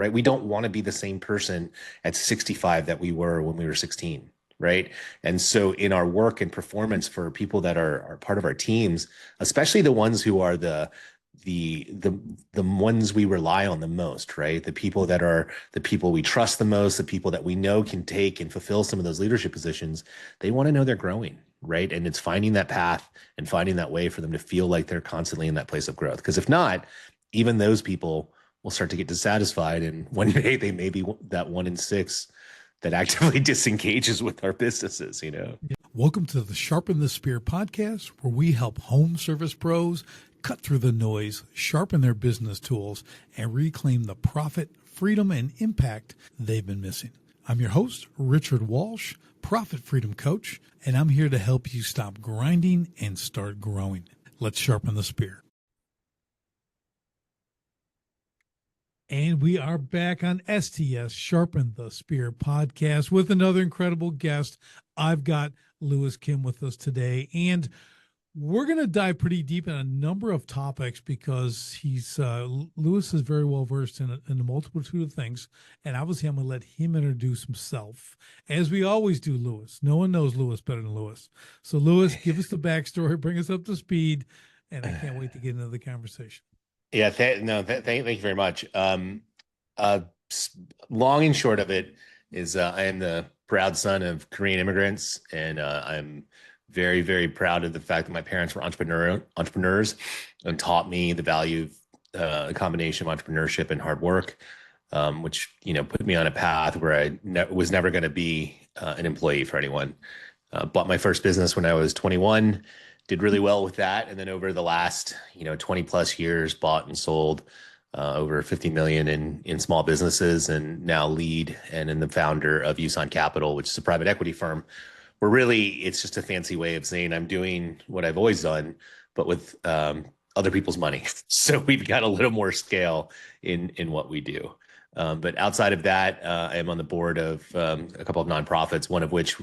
right? We don't want to be the same person at 65 that we were when we were 16, right? And so in our work and performance for people that are part of our teams, especially the ones who are the ones we rely on the most, right? The people that are the people we trust the most, the people that we know can take and fulfill some of those leadership positions, they want to know they're growing, right? And it's finding that path and finding that way for them to feel like they're constantly in that place of growth. Because if not, even those people will start to get dissatisfied, and one day they may be that 1 in 6 that actively disengages with our businesses, you know? Welcome to the Sharpen the Spear podcast, where we help home service pros cut through the noise, sharpen their business tools, and reclaim the profit, freedom, and impact they've been missing. I'm your host, Richard Walsh, Profit Freedom Coach, and I'm here to help you stop grinding and start growing. Let's sharpen the spear. And we are back on STS Sharpen the Spear podcast with another incredible guest. I've got Lewis Kim with us today, and we're going to dive pretty deep in a number of topics because Lewis is very well versed in a multitude of things, and obviously I'm going to let him introduce himself, as we always do. Lewis, no one knows Lewis better than Lewis. So Lewis, give us the backstory, bring us up to speed, and I can't wait to get into the conversation. Yeah, thank you very much. Long and short of it is I am the proud son of Korean immigrants, and I'm very, very proud of the fact that my parents were entrepreneurs and taught me the value of a combination of entrepreneurship and hard work, which, put me on a path where I was never going to be an employee for anyone. Bought my first business when I was 21, did really well with that. And then over the last, 20 plus years, bought and sold over 50 million in small businesses, and now lead and am the founder of Yusan Capital, which is a private equity firm, where really it's just a fancy way of saying I'm doing what I've always done, but with other people's money. So we've got a little more scale in what we do. But outside of that, I am on the board of a couple of nonprofits, one of which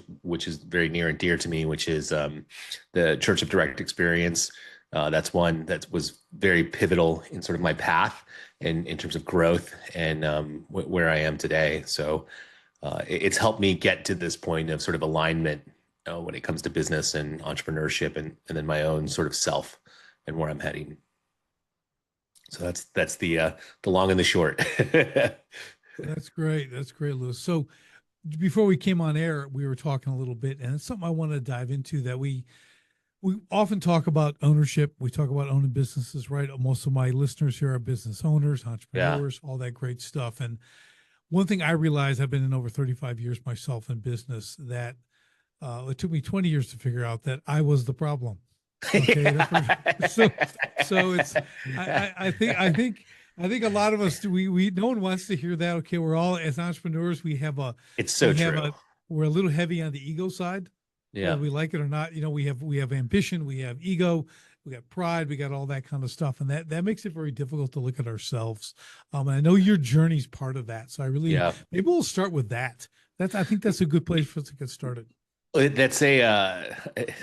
is very near and dear to me, which is the Church of Direct Experience. That's one that was very pivotal in sort of my path in terms of growth and where I am today. So it's helped me get to this point of sort of alignment when it comes to business and entrepreneurship, and then my own sort of self and where I'm heading. So that's the long and the short. That's great. That's great, Lewis. So before we came on air, we were talking a little bit, and it's something I want to dive into that we often talk about ownership. We talk about owning businesses, right? Most of my listeners here are business owners, entrepreneurs, all that great stuff. And one thing I realized, I've been in over 35 years myself in business, that it took me 20 years to figure out that I was the problem. Okay. So it's, I think a lot of us, we no one wants to hear that. Okay. We're all, as entrepreneurs, it's so true. We're a little heavy on the ego side. Yeah. Whether we like it or not, we have ambition, we have ego, we got pride, we got all that kind of stuff. And that makes it very difficult to look at ourselves. And I know your journey's part of that. So maybe we'll start with that. I think that's a good place for us to get started. That's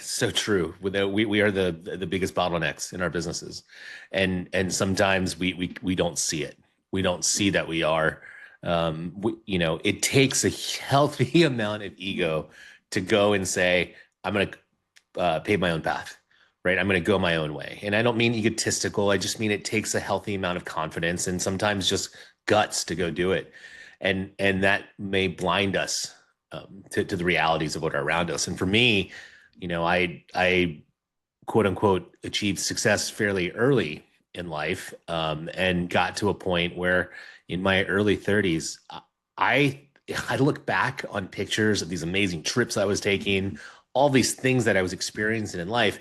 so true. We are the biggest bottlenecks in our businesses, and sometimes we don't see it. We don't see that we are. It takes a healthy amount of ego to go and say, I'm going to pave my own path, right? I'm going to go my own way, and I don't mean egotistical. I just mean it takes a healthy amount of confidence and sometimes just guts to go do it, and that may blind us to the realities of what are around us. And for me, I quote unquote achieved success fairly early in life, and got to a point where in my early 30s, I look back on pictures of these amazing trips I was taking, all these things that I was experiencing in life.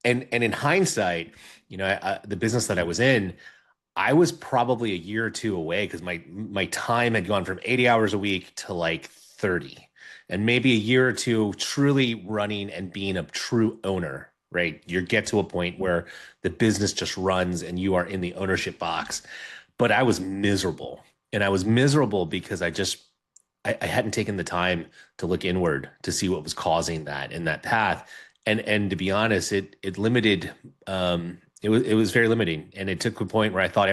And in hindsight, the business that I was in, I was probably a year or two away, because my time had gone from 80 hours a week to like 30. And maybe a year or two truly running and being a true owner, right? You get to a point where the business just runs and you are in the ownership box. But I was miserable. And I was miserable because I hadn't taken the time to look inward to see what was causing that in that path. And to be honest, it limited, it was very limiting. And it took a point where I thought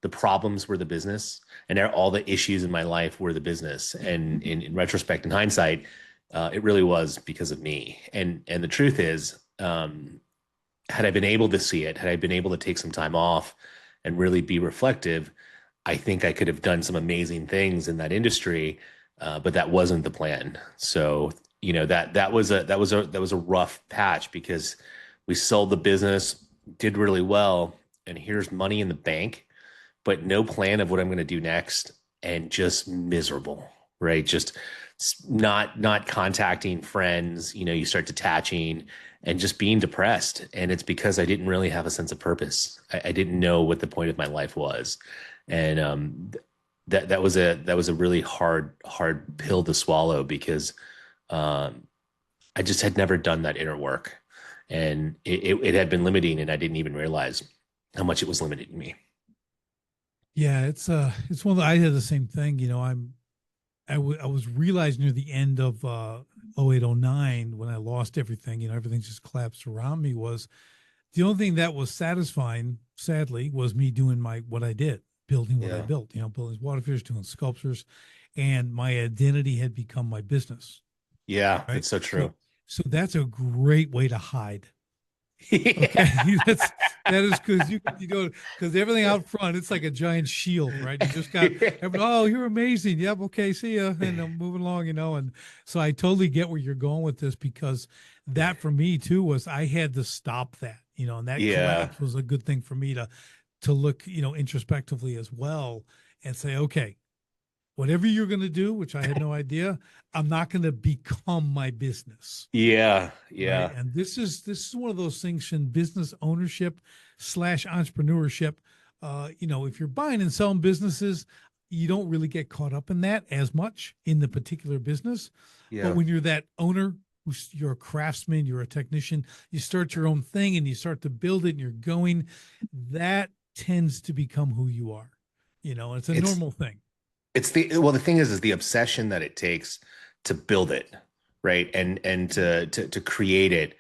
the problems were the business, and all the issues in my life were the business. And in retrospect, in hindsight, it really was because of me. And the truth is, had I been able to see it, had I been able to take some time off and really be reflective, I think I could have done some amazing things in that industry. But that wasn't the plan. So, that was a rough patch because we sold the business, did really well, and here's money in the bank, but no plan of what I'm going to do next, and just miserable, right? Just not contacting friends. You start detaching and just being depressed. And it's because I didn't really have a sense of purpose. I didn't know what the point of my life was. And that was a really hard pill to swallow because um, I just had never done that inner work, and it had been limiting, and I didn't even realize how much it was limiting me. Yeah, it's one of I had the same thing. I was realizing near the end of 08, 09 when I lost everything, everything just collapsed around me, was the only thing that was satisfying, sadly, was me doing what I did, building what I Yeah. built, building water features, doing sculptures, and my identity had become my business, Yeah, right? that's so So true. so that's a great way to hide. Okay, Yeah. that is because because everything out front, it's like a giant shield, right? You just got oh, you're amazing. Yep, okay, see ya, and I'm moving along, and so I totally get where you're going with this, because that for me too was I had to stop that, and that Yeah. collapse was a good thing for me to look, introspectively as well, and say, okay, whatever you're going to do, which I had no idea, I'm not going to become my business. Yeah. Right. Yeah. And this is one of those things in business ownership slash entrepreneurship. If you're buying and selling businesses, you don't really get caught up in that as much in the particular business. But Yeah. when you're that owner, you're a craftsman, you're a technician, you start your own thing and you start to build it and you're going, that tends to become who you are. It's a It's normal thing. the thing is the obsession that it takes to build it, right? And to create it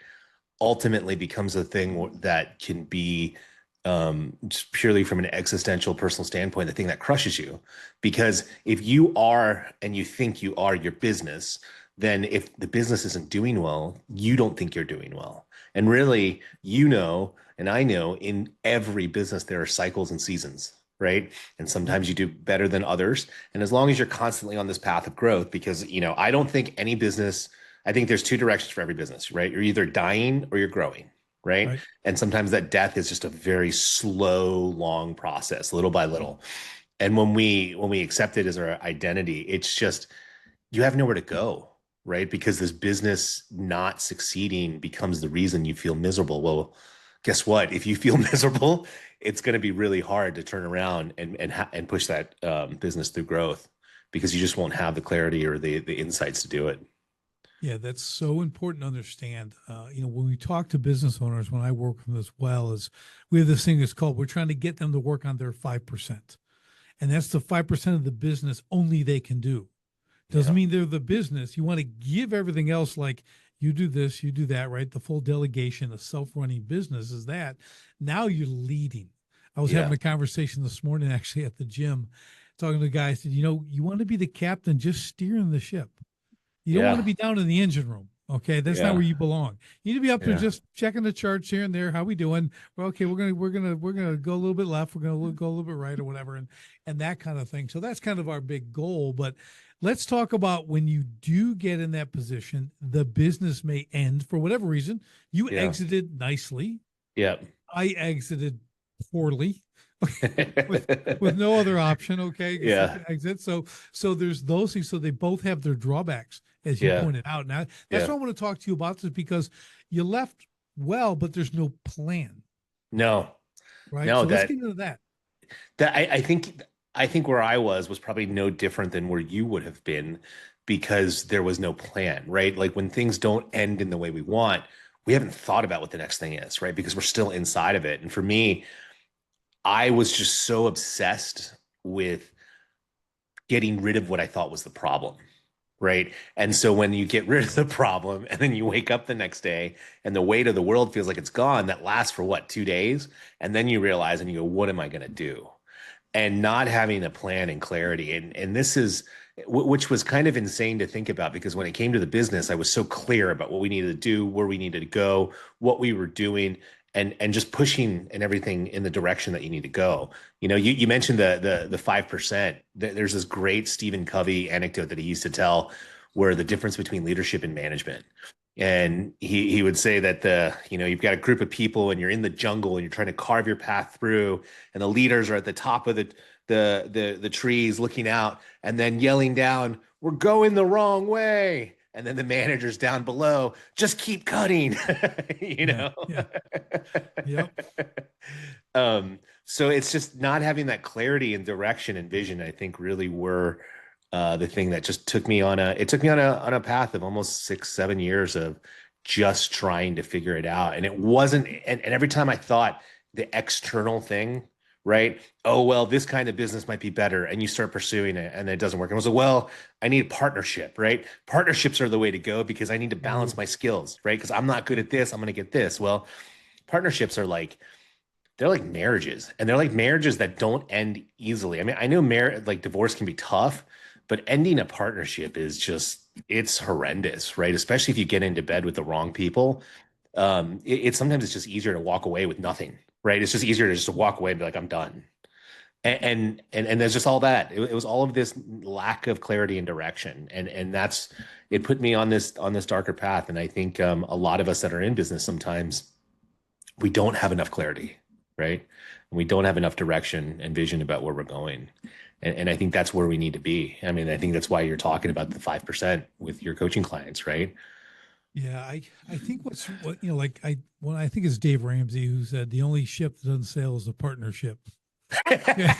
ultimately becomes a thing that can be just purely from an existential personal standpoint, the thing that crushes you. Because if you are and you think you are your business, then if the business isn't doing well, you don't think you're doing well. And really, and I know in every business, there are cycles and seasons, right? And Yep. sometimes you do better than others. And as long as you're constantly on this path of growth, because, I don't think any business, I think there's two directions for every business, right? You're either dying or you're growing, right? Right. And sometimes that death is just a very slow, long process, little by little. And when we accept it as our identity, it's just you have nowhere to go, right? Because this business not succeeding becomes the reason you feel miserable. Well, guess what? If you feel miserable, it's going to be really hard to turn around and push that business through growth because you just won't have the clarity or the insights to do it. Yeah, that's so important to understand. When we talk to business owners, when I work with them as well, is we have this thing that's called, we're trying to get them to work on their 5%. And that's the 5% of the business only they can do. Doesn't Yeah. mean they're the business. You want to give everything else, like you do this, you do that, right? The full delegation, a self-running business is that. Now you're leading. I was having Yeah. a conversation this morning actually at the gym, talking to the guy. I said, you want to be the captain, just steering the ship. You don't want to Yeah. be down in the engine room. Okay, that's not Yeah. where you belong. You need to be up there Yeah. just checking the charts here and there. How we doing? Well, okay, we're gonna go a little bit left. We're gonna go a little bit right or whatever, and that kind of thing. So that's kind of our big goal. But let's talk about when you do get in that position, the business may end for whatever reason. You Yeah. exited nicely. Yeah. I exited poorly. with no other option, okay, except Yeah. to exit. So there's those things. So they both have their drawbacks, as you Yeah. pointed out. Now that's Yeah. what I want to talk to you about, is because you left well, but there's no plan, No, right? no, So let's that get into that. that I think where I was probably no different than where you would have been because there was no plan, right? Like when things don't end in the way we want, we haven't thought about what the next thing is, right? Because we're still inside of it. And for me, I was just so obsessed with getting rid of what I thought was the problem. Right. And so when you get rid of the problem and then you wake up the next day and the weight of the world feels like it's gone, that lasts for what, 2 days? And then you realize and you go, what am I going to do? and not having a plan and clarity. And this is which was kind of insane to think about, because when it came to the business, I was so clear about what we needed to do, where we needed to go, what we were doing, and just pushing and everything in the direction that you need to go. You mentioned the 5%. There's this great Stephen Covey anecdote that he used to tell, where the difference between leadership and management. And he would say that you've got a group of people and you're in the jungle and you're trying to carve your path through, and the leaders are at the top of the trees looking out and then yelling down, "We're going the wrong way." And then the managers down below, "Just keep cutting." you Yeah. know. Yeah. Yep. So it's just not having that clarity and direction and vision, I think, really were the thing that just took me on a path of almost 6, 7 years of just trying to figure it out. And it wasn't, and every time I thought the external thing, right? Oh, well, this kind of business might be better. And you start pursuing it and it doesn't work. And I was like, well, I need partnership, right? Partnerships are the way to go, because I need to balance Oh, my skills, right? Because I'm not good at this, I'm going to get this. Well, partnerships are like, they're like marriages, and they're like marriages that don't end easily. I mean, I know like divorce can be tough, but ending a partnership is just, it's horrendous, right? Especially if you get into bed with the wrong people. It's sometimes it's just easier to walk away with nothing, right? It's just easier to just walk away and be like, I'm done. And there's just all that. It was all of this lack of clarity and direction, and that's, it put me on this darker path. And I think a lot of us that are in business sometimes, we don't have enough clarity, right? And we don't have enough direction and vision about where we're going. And I think that's where we need to be. I mean, I think that's why you're talking about the 5% with your coaching clients, right? yeah. I think like when I think it's Dave Ramsey who said the only ship that doesn't sail is a partnership. Yeah.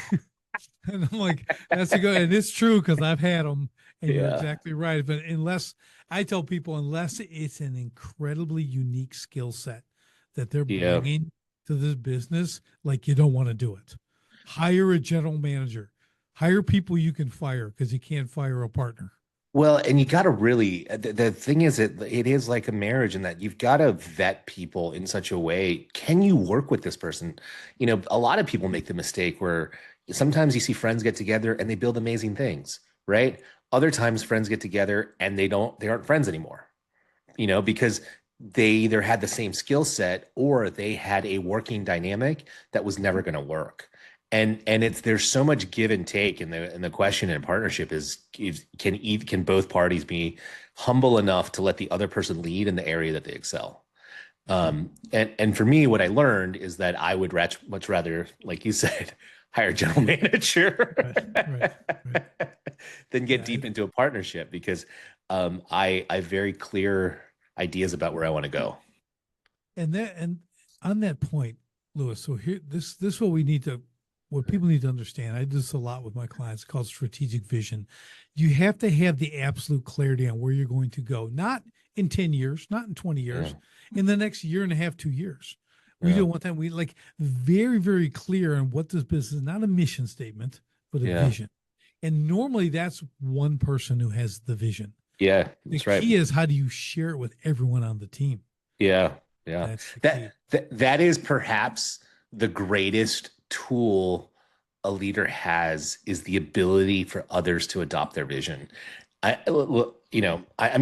And I'm like, that's a good, and it's true because I've had them, and you're Yeah. exactly right. But unless I tell people, unless it's an incredibly unique skill set that they're Yeah. bringing to this business, like you don't want to do it. Hire a general manager, hire people you can fire because you can't fire a partner. Well, and you got to really, the thing is, it is like a marriage in that you've got to vet people in such a way. Can you work with this person? A lot of people make the mistake where sometimes you see friends get together and they build amazing things, right? Other times friends get together and they aren't friends anymore, because they either had the same skill set or they had a working dynamic that was never going to work. And it's, there's so much give and take, and the question in partnership is can both parties be humble enough to let the other person lead in the area that they excel. And for me, what I learned is that I would much rather, like you said, hire a general manager Right, right, right. than get Yeah, deep into a partnership, because I have very clear ideas about where I want to go. and on that point, Lewis. So here, this what we need to, what people need to understand. I do this a lot with my clients, called strategic vision. You have to have the absolute clarity on where you're going to go, not in 10 years, not in 20 Yeah, years, in the next year and a half, 2 years. We yeah, do one time, we like very, very clear on what this business is, not a mission statement, but a yeah, vision. And normally that's one person who has the vision. yeah. The That's right. key is how do you share it with everyone on the team? Yeah, yeah. That's the That key. that is perhaps the greatest tool a leader has, is the ability for others to adopt their vision. I'm going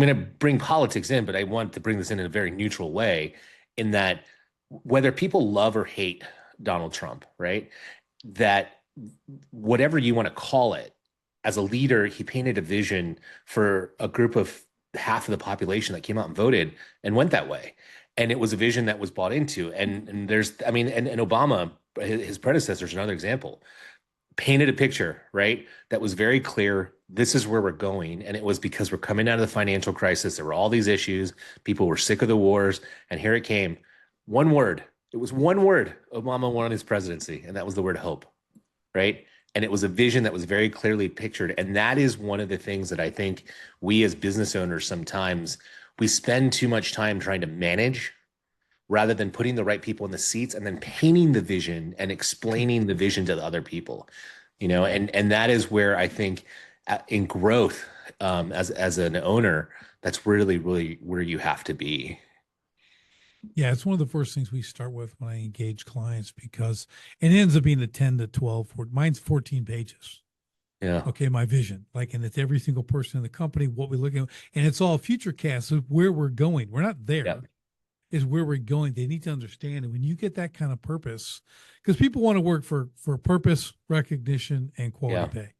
to bring politics in, but I want to bring this in a very neutral way, in that whether people love or hate Donald Trump, right? That whatever you want to call it, as a leader, he painted a vision for a group of half of the population that came out and voted and went that way. And it was a vision that was bought into. And there's, I mean, and Obama, his predecessor, is another example, painted a picture, right? That was very clear. This is where we're going. And it was because we're coming out of the financial crisis. There were all these issues. People were sick of the wars. And here it came. One word. It was one word Obama won his presidency, and that was the word hope, right? And it was a vision that was very clearly pictured. And that is one of the things that I think we as business owners sometimes, we spend too much time trying to manage rather than putting the right people in the seats and then painting the vision and explaining the vision to the other people. And that is where I think in growth, as an owner, that's really, really where you have to be. Yeah, it's one of the first things we start with when I engage clients because it ends up being a 10 to 12, mine's 14 pages. Yeah. Okay, my vision, like, and it's every single person in the company, what we're looking at, and it's all future cast of where we're going. We're not Yeah. there, is where we're going. They need to understand. And when you get that kind of purpose, because people want to work for purpose, recognition, and quality Yeah. pay.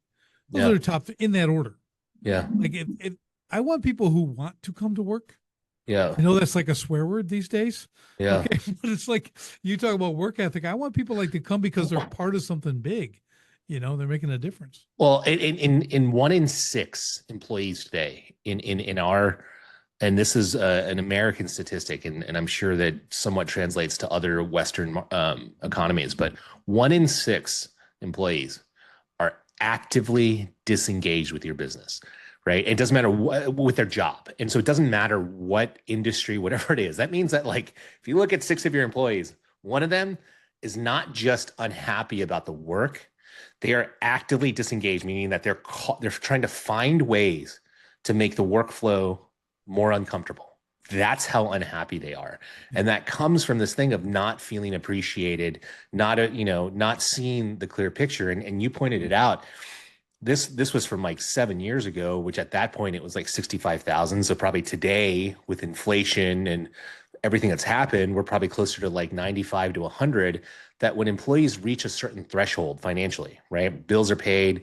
Those are Yeah. the top in that order. Yeah. Like if I want people who want to come to work. Yeah. I know that's like a swear word these days. Yeah. Okay. But it's like you talk about work ethic. I want people like to come because they're part of something big. They're making a difference. Well, in 1 in 6 employees today in our, and this is an American statistic, and I'm sure that somewhat translates to other Western economies, but 1 in 6 employees are actively disengaged with your business, right? It doesn't matter what with their job, and so it doesn't matter what industry, whatever it is. That means that, like, if you look at 6 of your employees, one of them is not just unhappy about the work, they are actively disengaged, meaning that they're trying to find ways to make the workflow more uncomfortable. That's how unhappy they are. Yeah. And that comes from this thing of not feeling appreciated, not seeing the clear picture. And you pointed it out. This was from like 7 years ago, which at that point it was like 65,000. So probably today with inflation and everything that's happened, we're probably closer to like 95 to 100. That when employees reach a certain threshold financially, right? Bills are paid,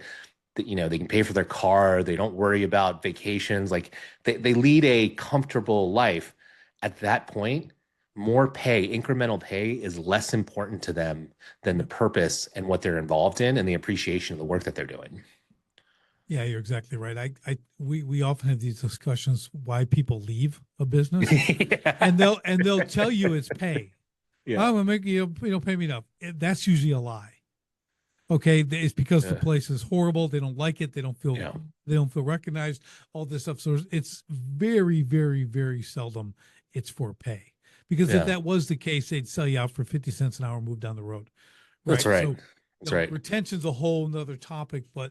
they can pay for their car, they don't worry about vacations, like they lead a comfortable life. At that point, more pay, incremental pay is less important to them than the purpose and what they're involved in and the appreciation of the work that they're doing. Yeah, you're exactly right. We often have these discussions why people leave a business, Yeah. and they'll tell you it's pay. Yeah. I'm gonna make pay me enough. That's usually a lie. Okay, it's because the Yeah. place is horrible. They don't like it. Yeah. They don't feel recognized. All this stuff. So it's very, very, very seldom it's for pay. Because if Yeah. that was the case, they'd sell you out for 50 cents an hour and move down the road. That's Right. right. So That's right. retention's a whole nother topic, but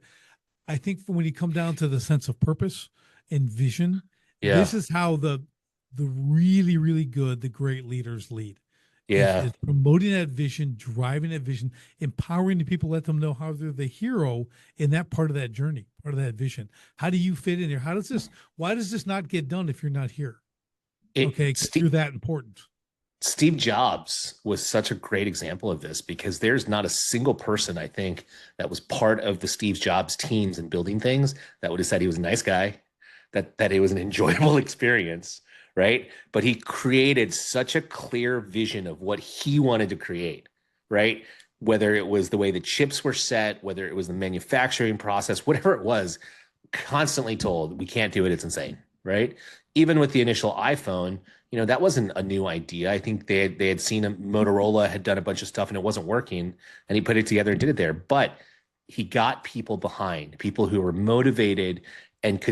I think when you come down to the sense of purpose and vision, Yeah. this is how the really, really good, the great leaders lead. Yeah. Is promoting that vision, driving that vision, empowering the people, let them know how they're the hero in that part of that journey, part of that vision. How do you fit in here? Why does this not get done if you're not here? Okay, because you're that important. Steve Jobs was such a great example of this because there's not a single person, I think, that was part of the Steve Jobs teams and building things that would have said he was a nice guy, that it was an enjoyable experience, right? But he created such a clear vision of what he wanted to create, right? Whether it was the way the chips were set, whether it was the manufacturing process, whatever it was, constantly told, we can't do it, it's insane, right? Even with the initial iPhone, that wasn't a new idea. I think they had seen Motorola had done a bunch of stuff and it wasn't working, and he put it together and did it there. But he got people behind, people who were motivated and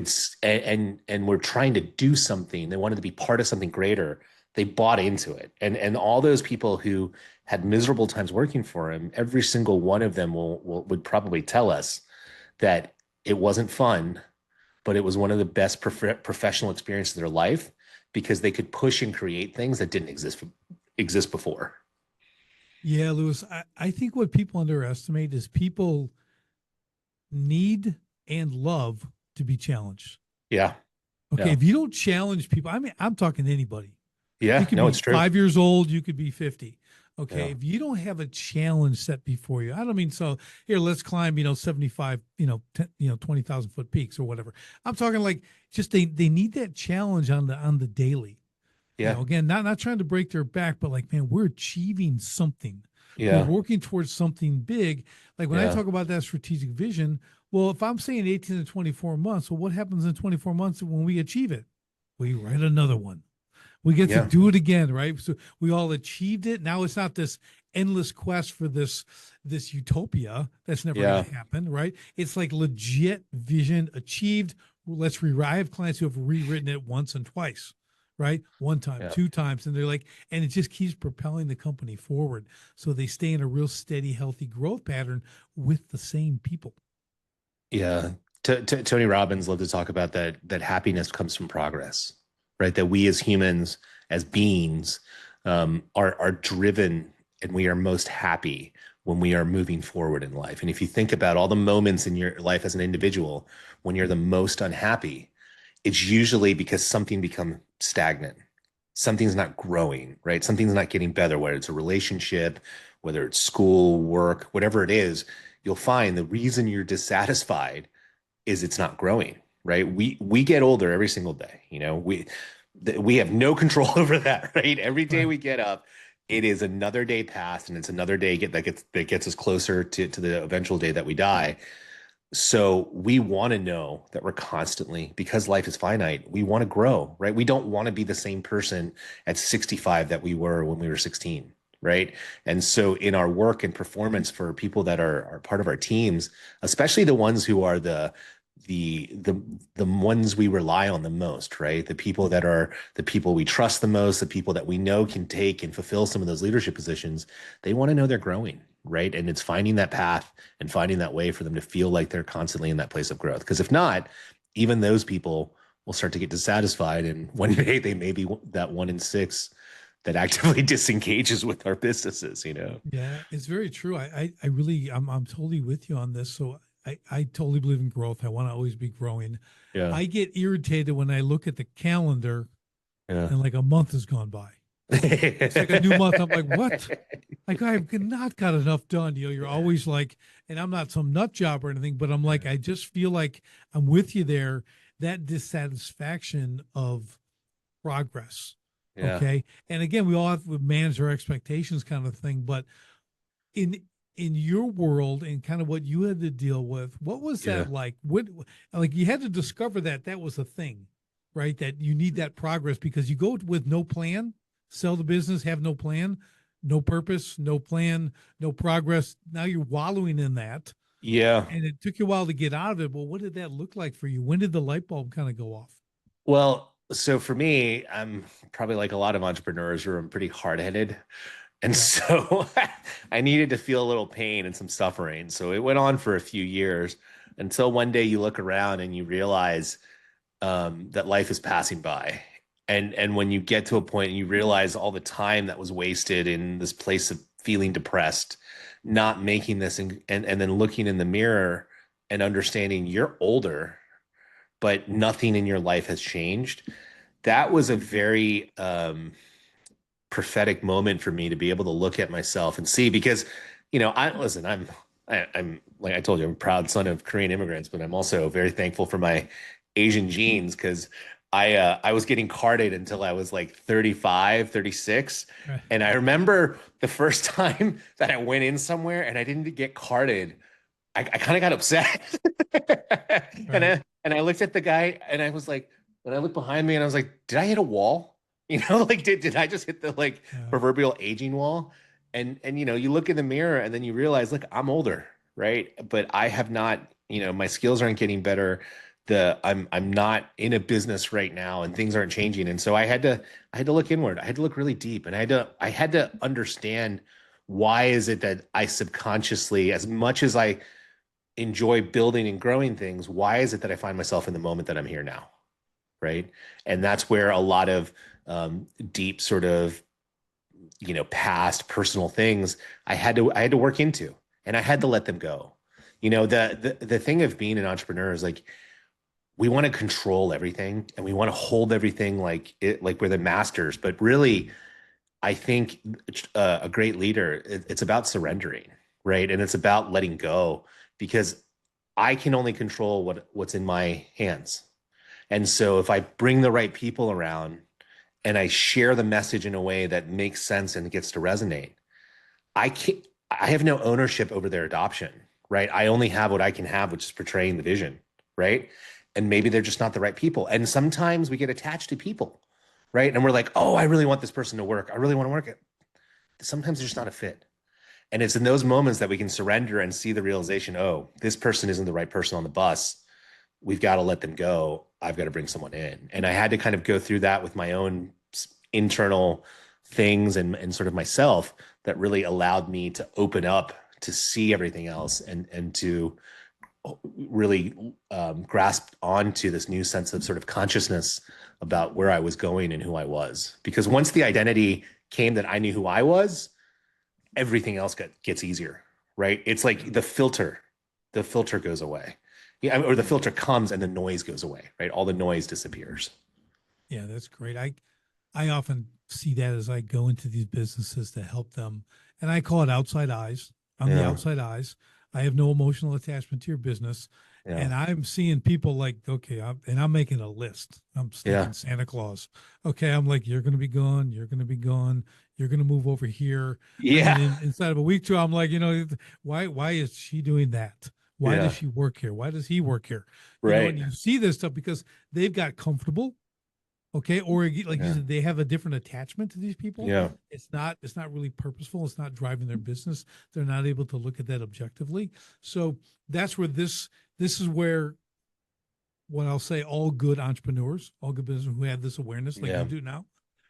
and were trying to do something. They wanted to be part of something greater. They bought into it, and all those people who had miserable times working for him, every single one of them would probably tell us that it wasn't fun, but it was one of the best professional experiences of their life because they could push and create things that didn't exist before. Yeah, Lewis, I think what people underestimate is people need and love to be challenged. Yeah. Okay, Yeah. if you don't challenge people, I mean, I'm talking to anybody. You Yeah. could No, be it's true. 5 years old, you could be 50. Okay, Yeah. if you don't have a challenge set before you, I don't mean so here, let's climb, 75, 20,000 foot peaks or whatever. I'm talking like just they need that challenge on the daily. Yeah. Again, not trying to break their back, but like, man, we're achieving something. We're Yeah. working towards something big. Like when I Yeah. talk about that strategic vision, well, if I'm saying 18 to 24 months, well, what happens in 24 months when we achieve it? We write another one. We get to Yeah. do it again, right? So we all achieved it. Now it's not this endless quest for this utopia that's never going Yeah. to happen, right? It's like legit vision achieved. Well, let's rewrite. I have clients who have rewritten it once and twice, right? One time, Yeah. two times, and they're like, and it just keeps propelling the company forward. So they stay in a real steady, healthy growth pattern with the same people. Yeah. Tony Robbins loved to talk about that happiness comes from progress, right? That we as humans, as beings, are driven, and we are most happy when we are moving forward in life. And if you think about all the moments in your life as an individual when you're the most unhappy, it's usually because something becomes stagnant. Something's not growing, right? Something's not getting better, whether it's a relationship, whether it's school, work, whatever it is, you'll find the reason you're dissatisfied is it's not growing, right? We get older every single day. We have no control over that, right? Every day Right. we get up, it is another day past, and it's another day that gets us closer to the eventual day that we die. So we want to know that we're constantly, because life is finite, we want to grow, right? We don't want to be the same person at 65 that we were when we were 16, right? And so in our work and performance for people that are part of our teams, especially the ones who are the ones we rely on the most, right? The people that are the people we trust the most, the people that we know can take and fulfill some of those leadership positions, they want to know they're growing, right? And it's finding that path and finding that way for them to feel like they're constantly in that place of growth. Because if not, even those people will start to get dissatisfied, and one day they may be that 1 in 6 that actively disengages with our businesses. Yeah, it's very true. I really, I'm totally with you on this. So I totally believe in growth. I want to always be growing. Yeah. I get irritated when I look at the calendar Yeah. and like a month has gone by. It's like a new month. I'm like, what? Like I've not got enough done. You're always like, and I'm not some nut job or anything, but I'm like, I just feel like I'm with you there. That dissatisfaction of progress. Yeah. Okay. And again, we all have to manage our expectations kind of thing. But in in your world and kind of what you had to deal with, what was Yeah. that like? What like you had to discover that was a thing, right? That you need that progress because you go with no plan, sell the business, have no plan, no purpose, no plan, no progress. Now you're wallowing in that. Yeah. And it took you a while to get out of it. Well, what did that look like for you? When did the light bulb kind of go off? Well, so for me, I'm probably like a lot of entrepreneurs where I'm pretty hard-headed. And Yeah. so I needed to feel a little pain and some suffering. So it went on for a few years until one day you look around and you realize that life is passing by. And when you get to a point and you realize all the time that was wasted in this place of feeling depressed, not making this, and then looking in the mirror and understanding you're older, but nothing in your life has changed. That was a very prophetic moment for me to be able to look at myself and see, because I listen, I'm like I told you, I'm a proud son of Korean immigrants, but I'm also very thankful for my Asian genes, because I was getting carded until I was like 35, 36. Right. And I remember the first time that I went in somewhere and I didn't get carded, I kind of got upset. and Right. I looked at the guy and I was like, when I looked behind me and I was like, did I hit a wall? Like did I just hit the like Yeah. proverbial aging wall? And you look in the mirror and then you realize, look, I'm older, right? But I have not, my skills aren't getting better. I'm not in a business right now and things aren't changing. And so I had to look inward. I had to look really deep, and I had to understand, why is it that I subconsciously, as much as I enjoy building and growing things, why is it that I find myself in the moment that I'm here now? Right. And that's where a lot of deep sort of, past personal things I had to work into, and I had to let them go. The thing of being an entrepreneur is like, we want to control everything and we want to hold everything like we're the masters. But really, I think a great leader, it's about surrendering, right? And it's about letting go, because I can only control what's in my hands. And so if I bring the right people around and I share the message in a way that makes sense and gets to resonate, I can't, I have no ownership over their adoption, right? I only have what I can have, which is portraying the vision, right? And maybe they're just not the right people. And sometimes we get attached to people, right? And we're like, oh, I really want this person to work. I really want to work it. Sometimes they're just not a fit. And it's in those moments that we can surrender and see the realization, oh, this person isn't the right person on the bus. We've got to let them go. I've got to bring someone in. And I had to kind of go through that with my own internal things and sort of myself, that really allowed me to open up to see everything else, and to really grasp onto this new sense of sort of consciousness about where I was going and who I was. Because once the identity came that I knew who I was, everything else gets easier, right? It's like the filter goes away. Yeah, or the filter comes and the noise goes away, right? All the noise disappears. Yeah, that's great. I often see that as I go into these businesses to help them, and I call it outside eyes. I'm the Yeah. outside eyes. I have no emotional attachment to your business, Yeah. and I'm seeing people like, okay, I'm making a list. I'm Yeah. thinking Santa Claus. Okay, I'm like, you're going to be gone. You're going to be gone. You're going to move over here. And then Yeah. inside of a week, two, I'm like, why is she doing that? Why does Yeah. she work here? Why does he work here? And Right. you see this stuff because they've got comfortable. Okay, or like you Yeah. said, they have a different attachment to these people. Yeah. It's not really purposeful. It's not driving their business. They're not able to look at that objectively. So that's where this is where what I'll say, all good entrepreneurs, all good business who have this awareness like you Yeah. do now,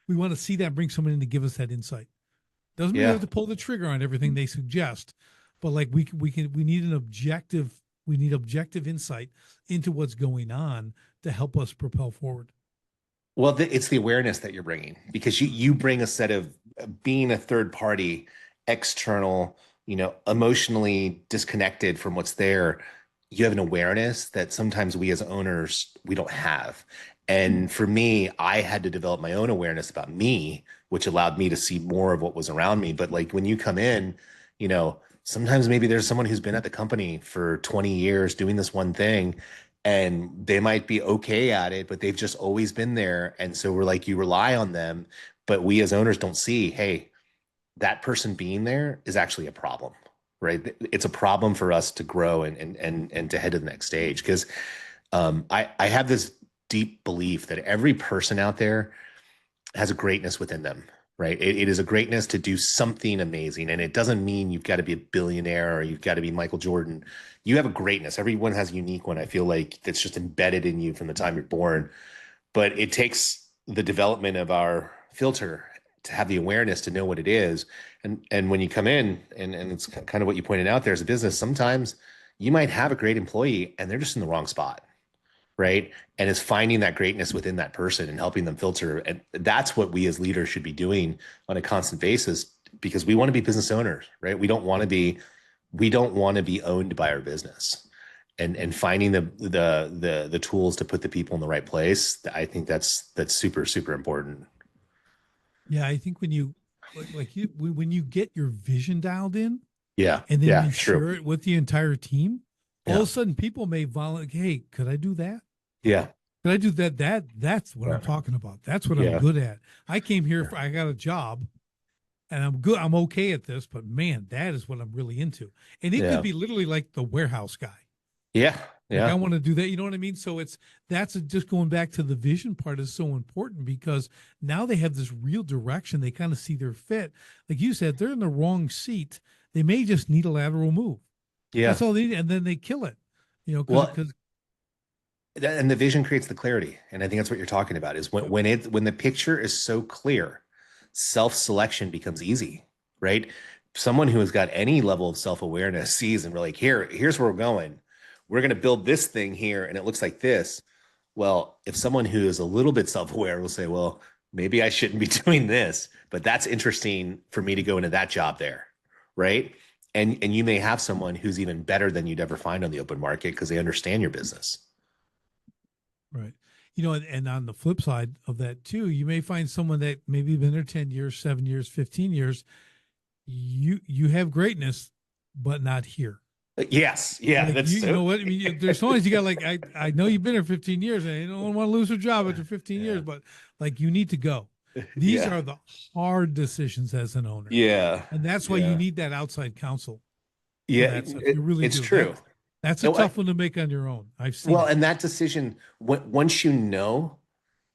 we want to see that, bring someone in to give us that insight. Doesn't mean we Yeah. have to pull the trigger on everything they suggest, but like we need an objective, we need objective insight into what's going on to help us propel forward. Well, it's the awareness that you're bringing because you bring a set of being a third party, external, emotionally disconnected from what's there. You have an awareness that sometimes we as owners we don't have. And for me, I had to develop my own awareness about me, which allowed me to see more of what was around me. But like when you come in, sometimes maybe there's someone who's been at the company for 20 years doing this one thing and they might be okay at it, but they've just always been there. And so we're like, you rely on them, but we as owners don't see, hey, that person being there is actually a problem, right? It's a problem for us to grow and to head to the next stage. Because I have this deep belief that every person out there has a greatness within them, right? It is a greatness to do something amazing. And it doesn't mean you've got to be a billionaire or you've got to be Michael Jordan. You have a greatness. Everyone has a unique one. I feel like that's just embedded in you from the time you're born. But it takes the development of our filter to have the awareness to know what it is. And when you come in, and it's kind of what you pointed out there as a business, sometimes you might have a great employee and they're just in the wrong spot, right? And it's finding that greatness within that person and helping them filter. And that's what we as leaders should be doing on a constant basis because we want to be business owners, right? We don't want to be owned by our business. And finding the tools to put the people in the right place, I think that's super, super important. Yeah, I think when you when you get your vision dialed in Yeah. and then Yeah. you True. share it with the entire team, all of Yeah. a sudden people may volunteer, hey, could I do that? Yeah. Could I do that? That's what I'm Yeah. talking about. That's what I'm Yeah. good at. I came here Yeah. for I got a job and I'm good. I'm okay at this, but man, that is what I'm really into. And it could Yeah. be literally like the warehouse guy. Yeah. Like I Yeah. want to do that. You know what I mean? So just going back to the vision part is so important because now they have this real direction. They kind of see their fit. Like you said, they're in the wrong seat. They may just need a lateral move. Yeah. That's all they need. And then they kill it, Well, because and the vision creates the clarity. And I think that's what you're talking about is when the picture is so clear, self-selection becomes easy, right? Someone who has got any level of self-awareness sees and we're like, here's where we're going. We're going to build this thing here, and it looks like this. Well, if someone who is a little bit self-aware will say, well, maybe I shouldn't be doing this, but that's interesting for me to go into that job there, right? And you may have someone who's even better than you'd ever find on the open market because they understand your business. right. And on the flip side of that too, you may find someone that maybe been there 10 years, 7 years, 15 years. You have greatness, but not here. Yes, yeah, Like that's you so. know what I mean. There's always you got like I know you've been here 15 years and you don't want to lose your job after 15 Yeah, years, but like you need to go. These yeah, are the hard decisions as an owner, yeah, and that's why you yeah, need that outside counsel for yeah. that stuff. You really It's do. true. That's a No, tough one to make on your own. I've seen well, it. and that decision, once you know,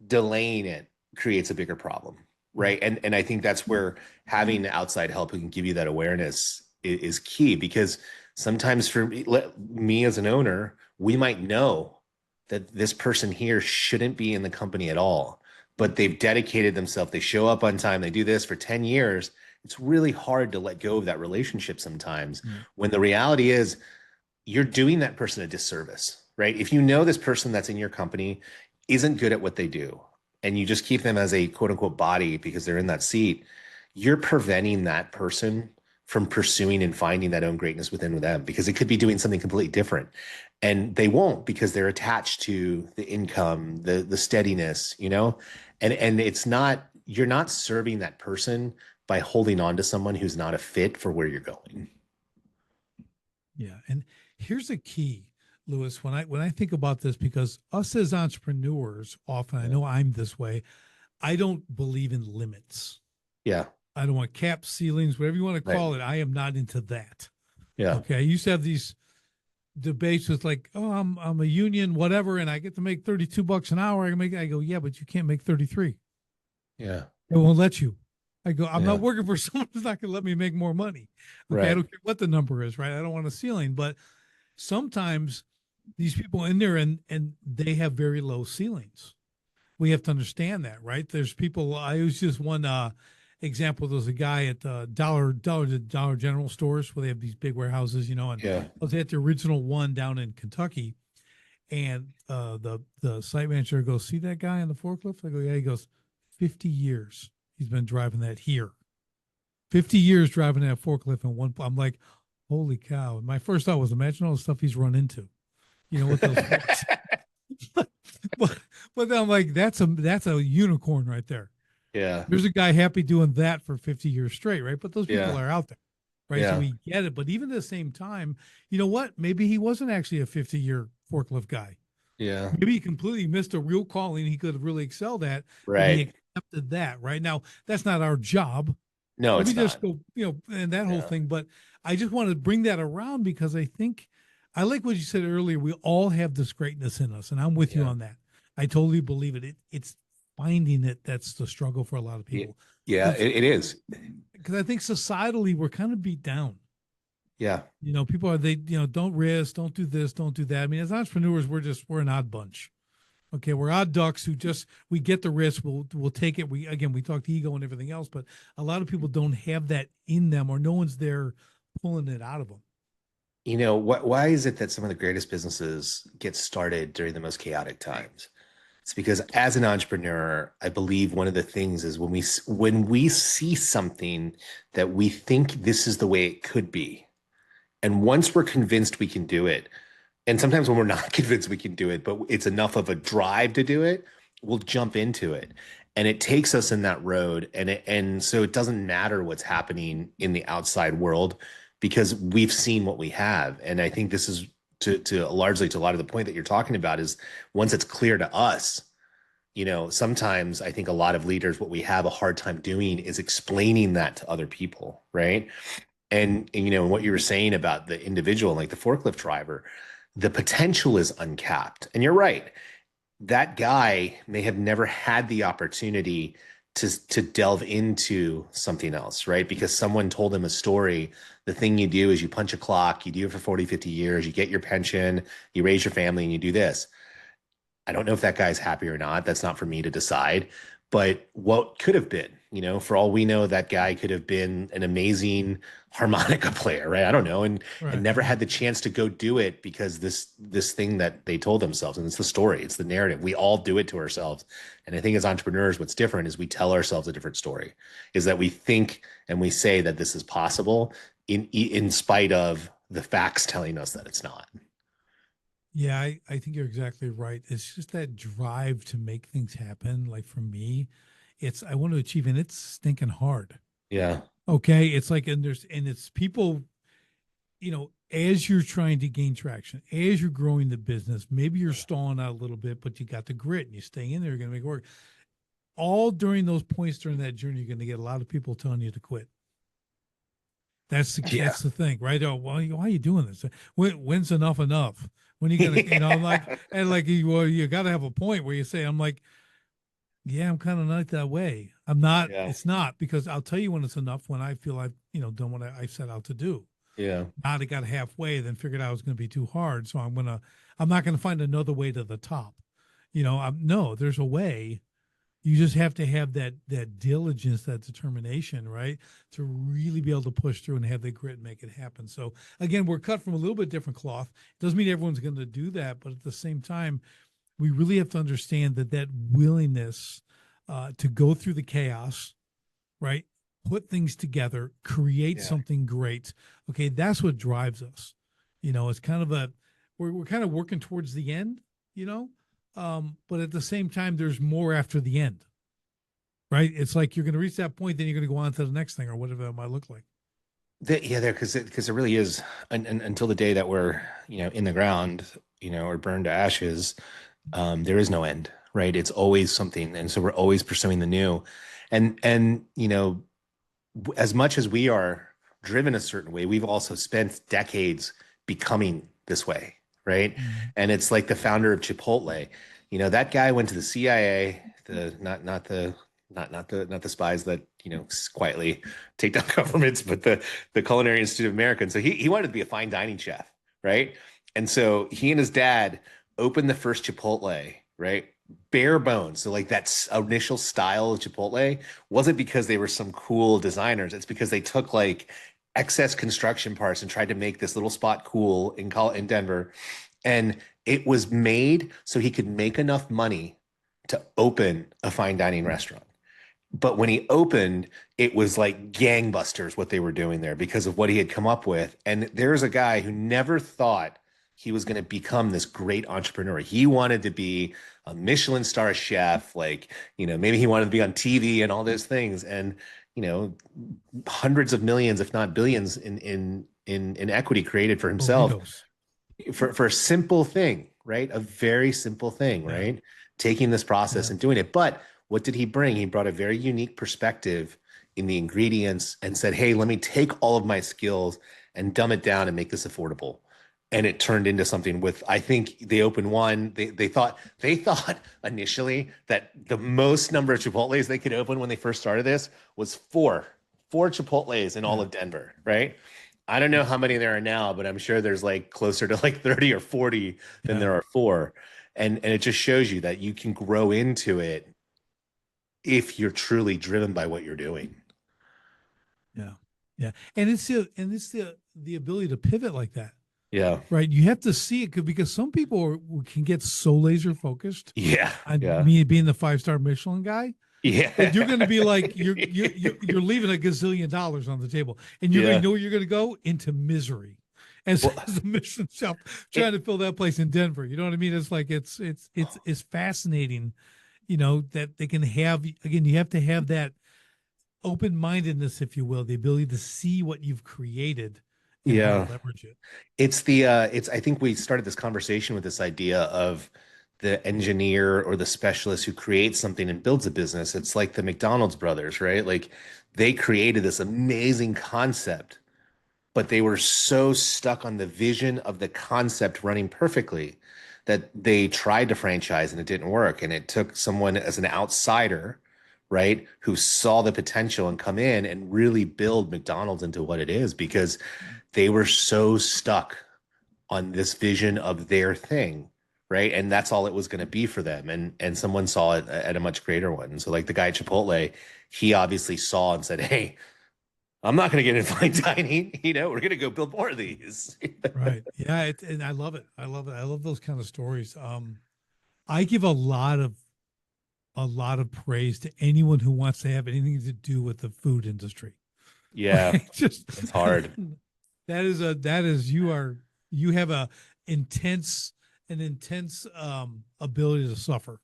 delaying it creates a bigger problem, Right. right? And I think that's where having outside help who can give you that awareness is key because sometimes for me as an owner, we might know that this person here shouldn't be in the company at all, but they've dedicated themselves. They show up on time. They do this for 10 years. It's really hard to let go of that relationship sometimes Right. when the reality is you're doing that person a disservice, right? If you know this person that's in your company isn't good at what they do, and you just keep them as a quote unquote body because they're in that seat, you're preventing that person from pursuing and finding that own greatness within them because it could be doing something completely different. And they won't because they're attached to the income, the steadiness, and it's not, you're not serving that person by holding on to someone who's not a fit for where you're going. Yeah. And here's the key, Lewis, when I think about this, because us as entrepreneurs, often, I Yeah. know I'm this way, I don't believe in limits. Yeah. I don't want cap ceilings, whatever you want to Right. call it. I am not into that. Yeah. Okay. I used to have these debates with like, oh, I'm a union, whatever, and I get to make $32 an hour. I go, yeah, but you can't make 33. Yeah. It won't let you. I go, I'm Yeah. not working for someone who's not going to let me make more money. Okay. I Right. don't care what the number is, right? I don't want a ceiling, but sometimes these people in there and they have very low ceilings. We have to understand that, right? There's people. I use just one example. There's a guy at Dollar General stores where they have these big warehouses, and Yeah. I was at the original one down in Kentucky, and the site manager goes, "See that guy on the forklift?" I go, "Yeah." He goes, "50 years he's been driving that here. 50 years driving that forklift in one." I'm like, "Holy cow!" My first thought was, imagine all the stuff he's run into, with those forks. but but then I'm like, that's a unicorn right there. Yeah. There's a guy happy doing that for 50 years straight, right? But those people Yeah. are out there, right? So Yeah. we get it. But even at the same time, you know what? Maybe he wasn't actually a 50-year forklift guy. Yeah. Maybe he completely missed a real calling he could have really excelled at, but he Right. accepted that. Right now, that's not our job. No, Let me it's just not. go, and that whole Yeah. thing. But I just want to bring that around because I think I like what you said earlier. We all have this greatness in us, and I'm with you Yeah. on that. I totally believe it. It's finding it that's the struggle for a lot of Yeah. people. Yeah. Because It is. I think societally we're kind of beat down. Yeah. People are don't risk, don't do this, don't do that. I mean, as entrepreneurs, we're an odd bunch. Okay, we're odd ducks who just we get the risk, we'll take it. We talk ego and everything else, but a lot of people don't have that in them, or no one's there pulling it out of them. Why is it that some of the greatest businesses get started during the most chaotic times? It's because as an entrepreneur, I believe one of the things is when we see something that we think this is the way it could be, and once we're convinced we can do it, and sometimes when we're not convinced we can do it, but it's enough of a drive to do it, we'll jump into it. And it takes us in that road. And so it doesn't matter what's happening in the outside world because we've seen what we have. And I think this is to largely to a lot of the point that you're talking about is once it's clear to us, sometimes I think a lot of leaders, what we have a hard time doing is explaining that to other people, right? And what you were saying about the individual, like the forklift driver, the potential is uncapped. And you're right. That guy may have never had the opportunity to delve into something else, right? Because someone told him a story. The thing you do is you punch a clock, you do it for 40, 50 years, you get your pension, you raise your family, and you do this. I don't know if that guy's happy or not. That's not for me to decide. But what could have been, for all we know, that guy could have been an amazing harmonica player, right? I don't know, and Right, never right. had the chance to go do it because this thing that they told themselves, and it's the story, it's the narrative. We all do it to ourselves. And I think as entrepreneurs, what's different is we tell ourselves a different story, is that we think and we say that this is possible in spite of the facts telling us that it's not. Yeah, I think you're exactly right. It's just that drive to make things happen. Like for me, it's I want to achieve, and it's stinking hard. Yeah. Okay. It's like, and it's people, as you're trying to gain traction, as you're growing the business, maybe you're stalling out a little bit, but you got the grit and you stay in there, you're going to make it work. All during those points during that journey, you're going to get a lot of people telling you to quit. Yeah. That's the thing, right? Oh, why are you doing this? When's enough enough? When are you gonna, I'm like, and like, you got to have a point where you say, I'm like, yeah, I'm kind of not that way. I'm not. Yeah. It's not because I'll tell you when it's enough when I feel I've done what I set out to do. Yeah. Not it got halfway, then figured out it was going to be too hard, so I'm not going to find another way to the top. No, there's a way. You just have to have that diligence, that determination, right, to really be able to push through and have the grit and make it happen. So again, we're cut from a little bit different cloth. Doesn't mean everyone's going to do that, but at the same time, we really have to understand that willingness to go through the chaos, right, put things together, create Yeah. something great. Okay, that's what drives us. It's kind of we're kind of working towards the end, but at the same time, there's more after the end, right? It's like you're going to reach that point, then you're going to go on to the next thing or whatever it might look like. Yeah, there because it really is until the day that we're in the ground, or burned to ashes. There is no end, right? It's always something, and so we're always pursuing the new, and as much as we are driven a certain way, we've also spent decades becoming this way, right? Mhm. And it's like the founder of Chipotle. That guy went to the CIA, the not the spies that quietly take down governments, but the Culinary Institute of America. And so he wanted to be a fine dining chef, right? And so he and his dad opened the first Chipotle, right? Bare bones. So like that initial style of Chipotle wasn't because they were some cool designers. It's because they took like excess construction parts and tried to make this little spot cool in Denver. And it was made so he could make enough money to open a fine dining restaurant. But when he opened, it was like gangbusters what they were doing there because of what he had come up with. And there's a guy who never thought he was going to become this great entrepreneur. He wanted to be a Michelin star chef, like, maybe he wanted to be on TV and all those things. And, you know, hundreds of millions, if not billions in equity created for himself Burritos. for a simple thing, right? A very simple thing, Yeah. right? Taking this process Yeah. and doing it. But what did he bring? He brought a very unique perspective in the ingredients and said, hey, let me take all of my skills and dumb it down and make this affordable. And it turned into something with, I think they opened one. They thought initially that the most number of Chipotles they could open when they first started this was four Chipotles in all Yeah. of Denver, right? I don't know how many there are now, but I'm sure there's like closer to like 30 or 40 than Yeah. there are four. And it just shows you that you can grow into it if you're truly driven by what you're doing. Yeah. Yeah. And it's the ability to pivot like that, Yeah. right? You have to see it because some people can get so laser focused Yeah. on Yeah. me being the 5-star Michelin guy that you're going to be like Yeah. you're leaving $1 gazillion on the table, and you're going to Yeah. know where you're going to go into misery Well, as a Michelin chef trying it, to fill that place in Denver. You know what I mean? It's like it's fascinating, that they can have again. You have to have that open mindedness, if you will, the ability to see what you've created and how to yeah. leverage it. It's I think we started this conversation with this idea of the engineer or the specialist who creates something and builds a business. It's like the McDonald's brothers, right? Like they created this amazing concept, but they were so stuck on the vision of the concept running perfectly that they tried to franchise and it didn't work. And it took someone as an outsider, right, who saw the potential and come in and really build McDonald's into what it is because they were so stuck on this vision of their thing, right? And that's all it was going to be for them. And someone saw it at a much greater one. So like the guy at Chipotle, he obviously saw and said, "Hey, I'm not going to get in fine dining. We're going to go build more of these." Right. Yeah. And I love it. I love it. I love those kind of stories. I give a lot of praise to anyone who wants to have anything to do with the food industry. Yeah, Okay. Just it's hard. you have intense an intense ability to suffer.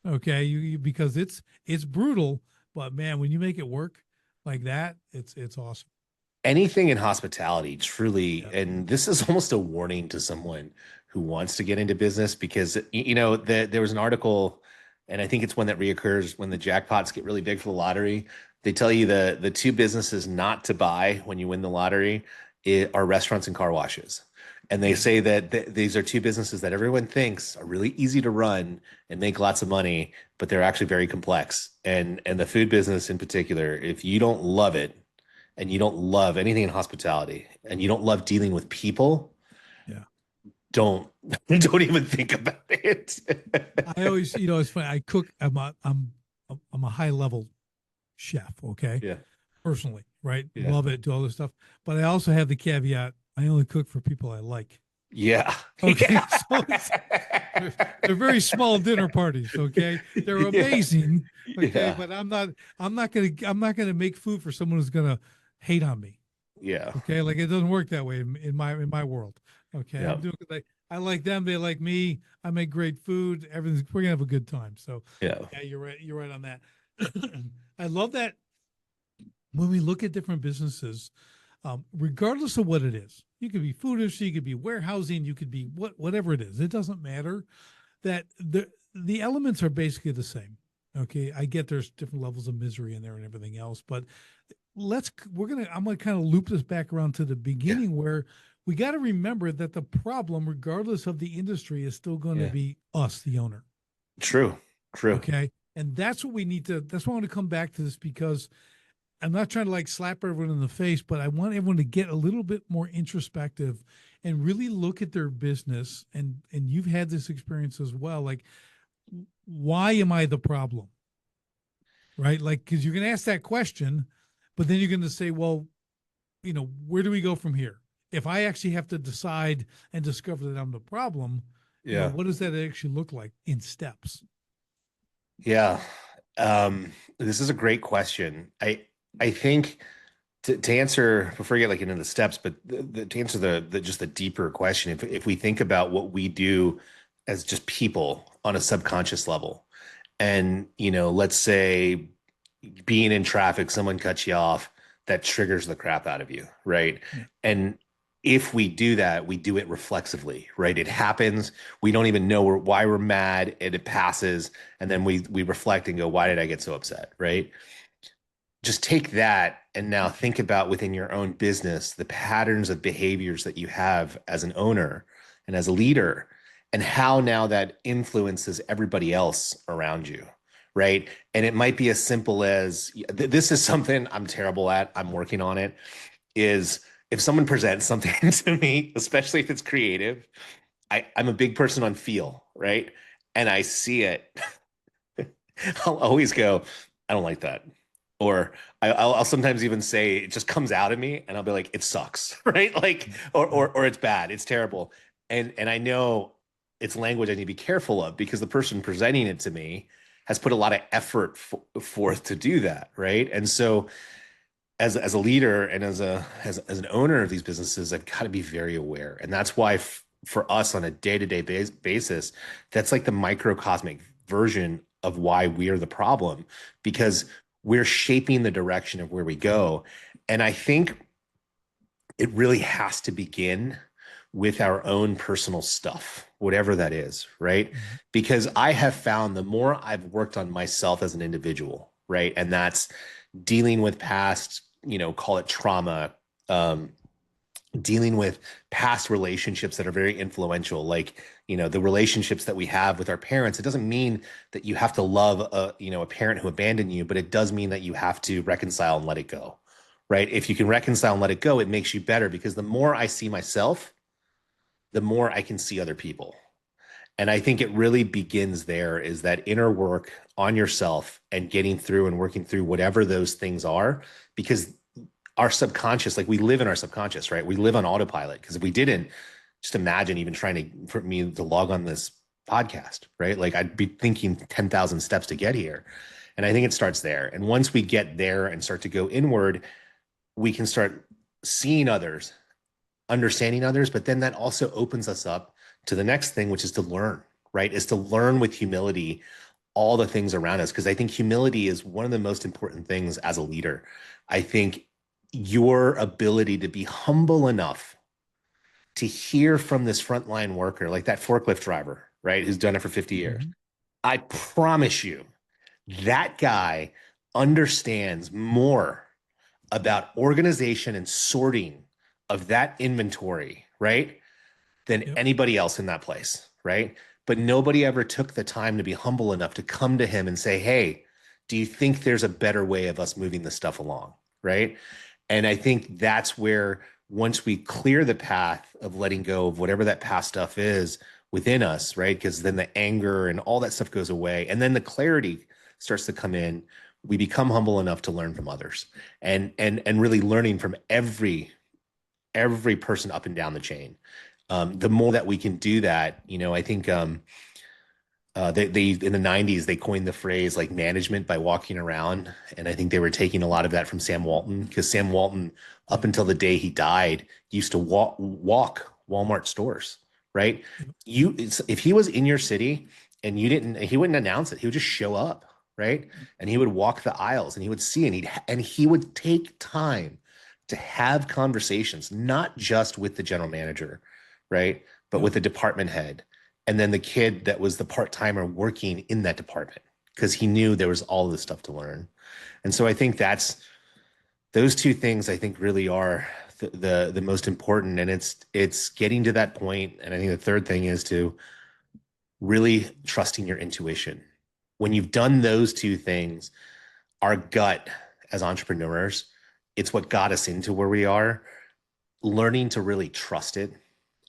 Okay. Because it's brutal, but man, when you make it work like that, it's awesome. Anything in hospitality, truly, Yeah. and this is almost a warning to someone who wants to get into business because there was an article, and I think it's one that reoccurs when the jackpots get really big for the lottery. They tell you the two businesses not to buy when you win the lottery are restaurants and car washes. And they Mhm. say that these are two businesses that everyone thinks are really easy to run and make lots of money, but they're actually very complex. And the food business in particular, if you don't love it, and you don't love anything in hospitality and you don't love dealing with people, Yeah. don't don't even think about it. I always, it's funny. I cook. I'm a high level chef. Okay, Yeah, personally, right? yeah, Love it. Do all this stuff, but I also have the caveat. I only cook for people I like. Yeah. Okay, so they're very small dinner parties. Okay, they're Yeah. amazing. Okay, Yeah. but I'm not gonna make food for someone who's gonna hate on me. Yeah. Okay, like it doesn't work that way in my world. Okay, Yeah. I'm doing it. I like them, they like me. I make great food. Everything's we're gonna have a good time. So, Yeah. yeah, you're right. You're right on that. I love that when we look at different businesses, regardless of what it is, you could be food industry, you could be warehousing, you could be whatever it is. It doesn't matter. That the elements are basically the same. Okay, I get there's different levels of misery in there and everything else, but I'm gonna kind of loop this back around to the Yeah. beginning where we got to remember that the problem, regardless of the industry, is still going to Yeah. be us, the owner. True. True. Okay, and that's what we need to. That's why I want to come back to this because I'm not trying to like slap everyone in the face, but I want everyone to get a little bit more introspective and really look at their business. And you've had this experience as well. Like, why am I the problem? Right? Like, because you're going to ask that question, but then you're going to say, well, where do we go from here? If I actually have to decide and discover that I'm the problem, Yeah. what does that actually look like in steps? Yeah. This is a great question. I think to answer before you get like into the steps, but to answer the just the deeper question, if we think about what we do as just people on a subconscious level, and let's say being in traffic, someone cuts you off, that triggers the crap out of you, right? Yeah. And if we do that, we do it reflexively, right? It happens. We don't even know why we're mad, and it passes, and then we reflect and go, "Why did I get so upset?" Right? Just take that and now think about within your own business the patterns of behaviors that you have as an owner and as a leader, and how now that influences everybody else around you, right? And it might be as simple as this is something I'm terrible at. I'm working on it. Is if someone presents something to me, especially if it's creative, I'm a big person on feel, right? And I see it, I'll always go, I don't like that. Or I'll sometimes even say it just comes out of me, and I'll be like, it sucks, right? Like, or it's bad, it's terrible, and I know it's language I need to be careful of because the person presenting it to me has put a lot of effort forth to do that, right? And so, as a leader and as an owner of these businesses, I've got to be very aware, and that's why for us on a day-to-day basis, that's like the microcosmic version of why we are the problem because we're shaping the direction of where we go. And I think it really has to begin with our own personal stuff, whatever that is, right? Mhm. Because I have found the more I've worked on myself as an individual, right? And that's dealing with past, call it trauma, um, dealing with past relationships that are very influential, like the relationships that we have with our parents. It doesn't mean that you have to love a parent who abandoned you, but it does mean that you have to reconcile and let it go, right? If you can reconcile and let it go, it makes you better because the more I see myself, the more I can see other people. And I think it really begins there is that inner work on yourself and getting through and working through whatever those things are, because our subconscious, like we live in our subconscious, right? We live on autopilot because if we didn't, just imagine even trying for me to log on this podcast, right? Like I'd be thinking 10,000 steps to get here. And I think it starts there. And once we get there and start to go inward, we can start seeing others, understanding others, but then that also opens us up to the next thing, which is to learn, right? Is to learn with humility all the things around us. Because I think humility is one of the most important things as a leader. I think your ability to be humble enough to hear from this frontline worker, like that forklift driver, right, who's done it for 50 years. Mhm. I promise you, that guy understands more about organization and sorting of that inventory, right, than Yep. anybody else in that place, right? But nobody ever took the time to be humble enough to come to him and say, hey, do you think there's a better way of us moving this stuff along, right? And I think that's where once we clear the path of letting go of whatever that past stuff is within us, right? Because then the anger and all that stuff goes away. And then the clarity starts to come in. We become humble enough to learn from others and really learning from every person up and down the chain. The more that we can do that, I think they in the 90s they coined the phrase like management by walking around, and I think they were taking a lot of that from Sam Walton, because Sam Walton, up Yeah. until the day he died, used to walk Walmart stores, right? Yep. If he was in your city and you didn't, he wouldn't announce it. He would just show up, right? And he would walk the aisles and he would see, and he would take time to have conversations, not just with the general manager, right? But Yep. with the department head, and then the kid that was the part-timer working in that department, because he knew there was all this stuff to learn. And so I think those two things I think really are the most important. And it's getting to that point. And I think the third thing is to really trusting your intuition. When you've done those two things, our gut as entrepreneurs, it's what got us into where we are. Learning to really trust it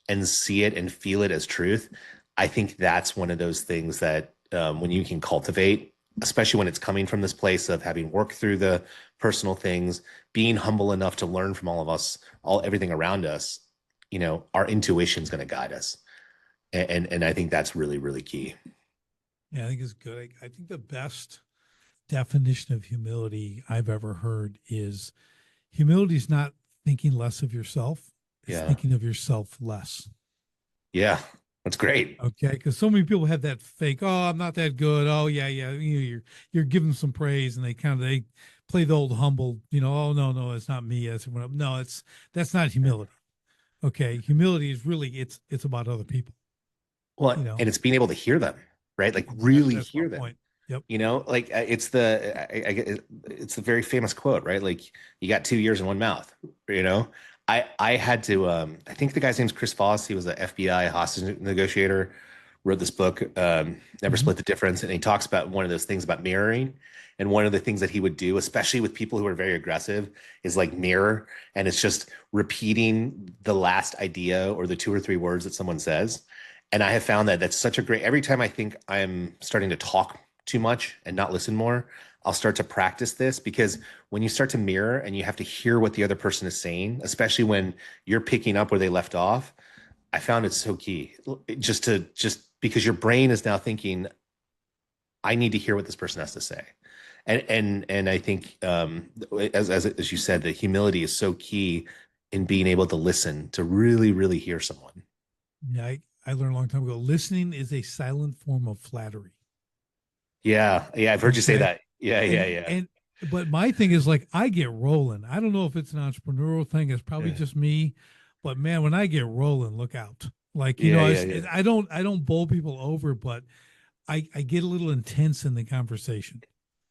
and see it and feel it as truth, I think that's one of those things that, when you can cultivate, especially when it's coming from this place of having worked through the personal things, being humble enough to learn from all of us, everything around us, our intuition is going to guide us. And I think that's really, really key. Yeah, I think it's good. I think the best definition of humility I've ever heard is humility is not thinking less of yourself, it's Yeah. thinking of yourself less. Yeah. That's great. Okay, because so many people have that fake, oh, I'm not that good. Oh, yeah, yeah. You're giving some praise, and they play the old humble, oh no, no, it's not me. No, that's not humility. Okay, humility is really it's about other people. Well, You know, and it's being able to hear them, right? Like that's really that's my hear them. point. Yep. Like it's the very famous quote, right? Like you got two ears and one mouth. You know, I had to. I think the guy's name's Chris Voss. He was an FBI hostage negotiator. Wrote this book, Never Hmm. Split the Difference, and he talks about one of those things about mirroring. And one of the things that he would do, especially with people who are very aggressive, is like mirror, and it's just repeating the last idea or the two or three words that someone says. And I have found that that's such a great. Every time I think I'm starting to talk too much and not listen more, I'll start to practice this, because when you start to mirror and you have to hear what the other person is saying, especially when you're picking up where they left off, I found it so key. Just because your brain is now thinking, I need to hear what this person has to say. And I think, as you said, the humility is so key in being able to listen, to really, really hear someone. Yeah, I learned a long time ago. Listening is a silent form of flattery. Yeah, yeah, I've heard you say Okay. that. Yeah, yeah, and yeah. and but my thing is like I get rolling. I don't know if it's an entrepreneurial thing. It's probably Yeah, just me, but man, when I get rolling, look out. Like yeah, yeah, yeah. I don't bowl people over, but I get a little intense in the conversation.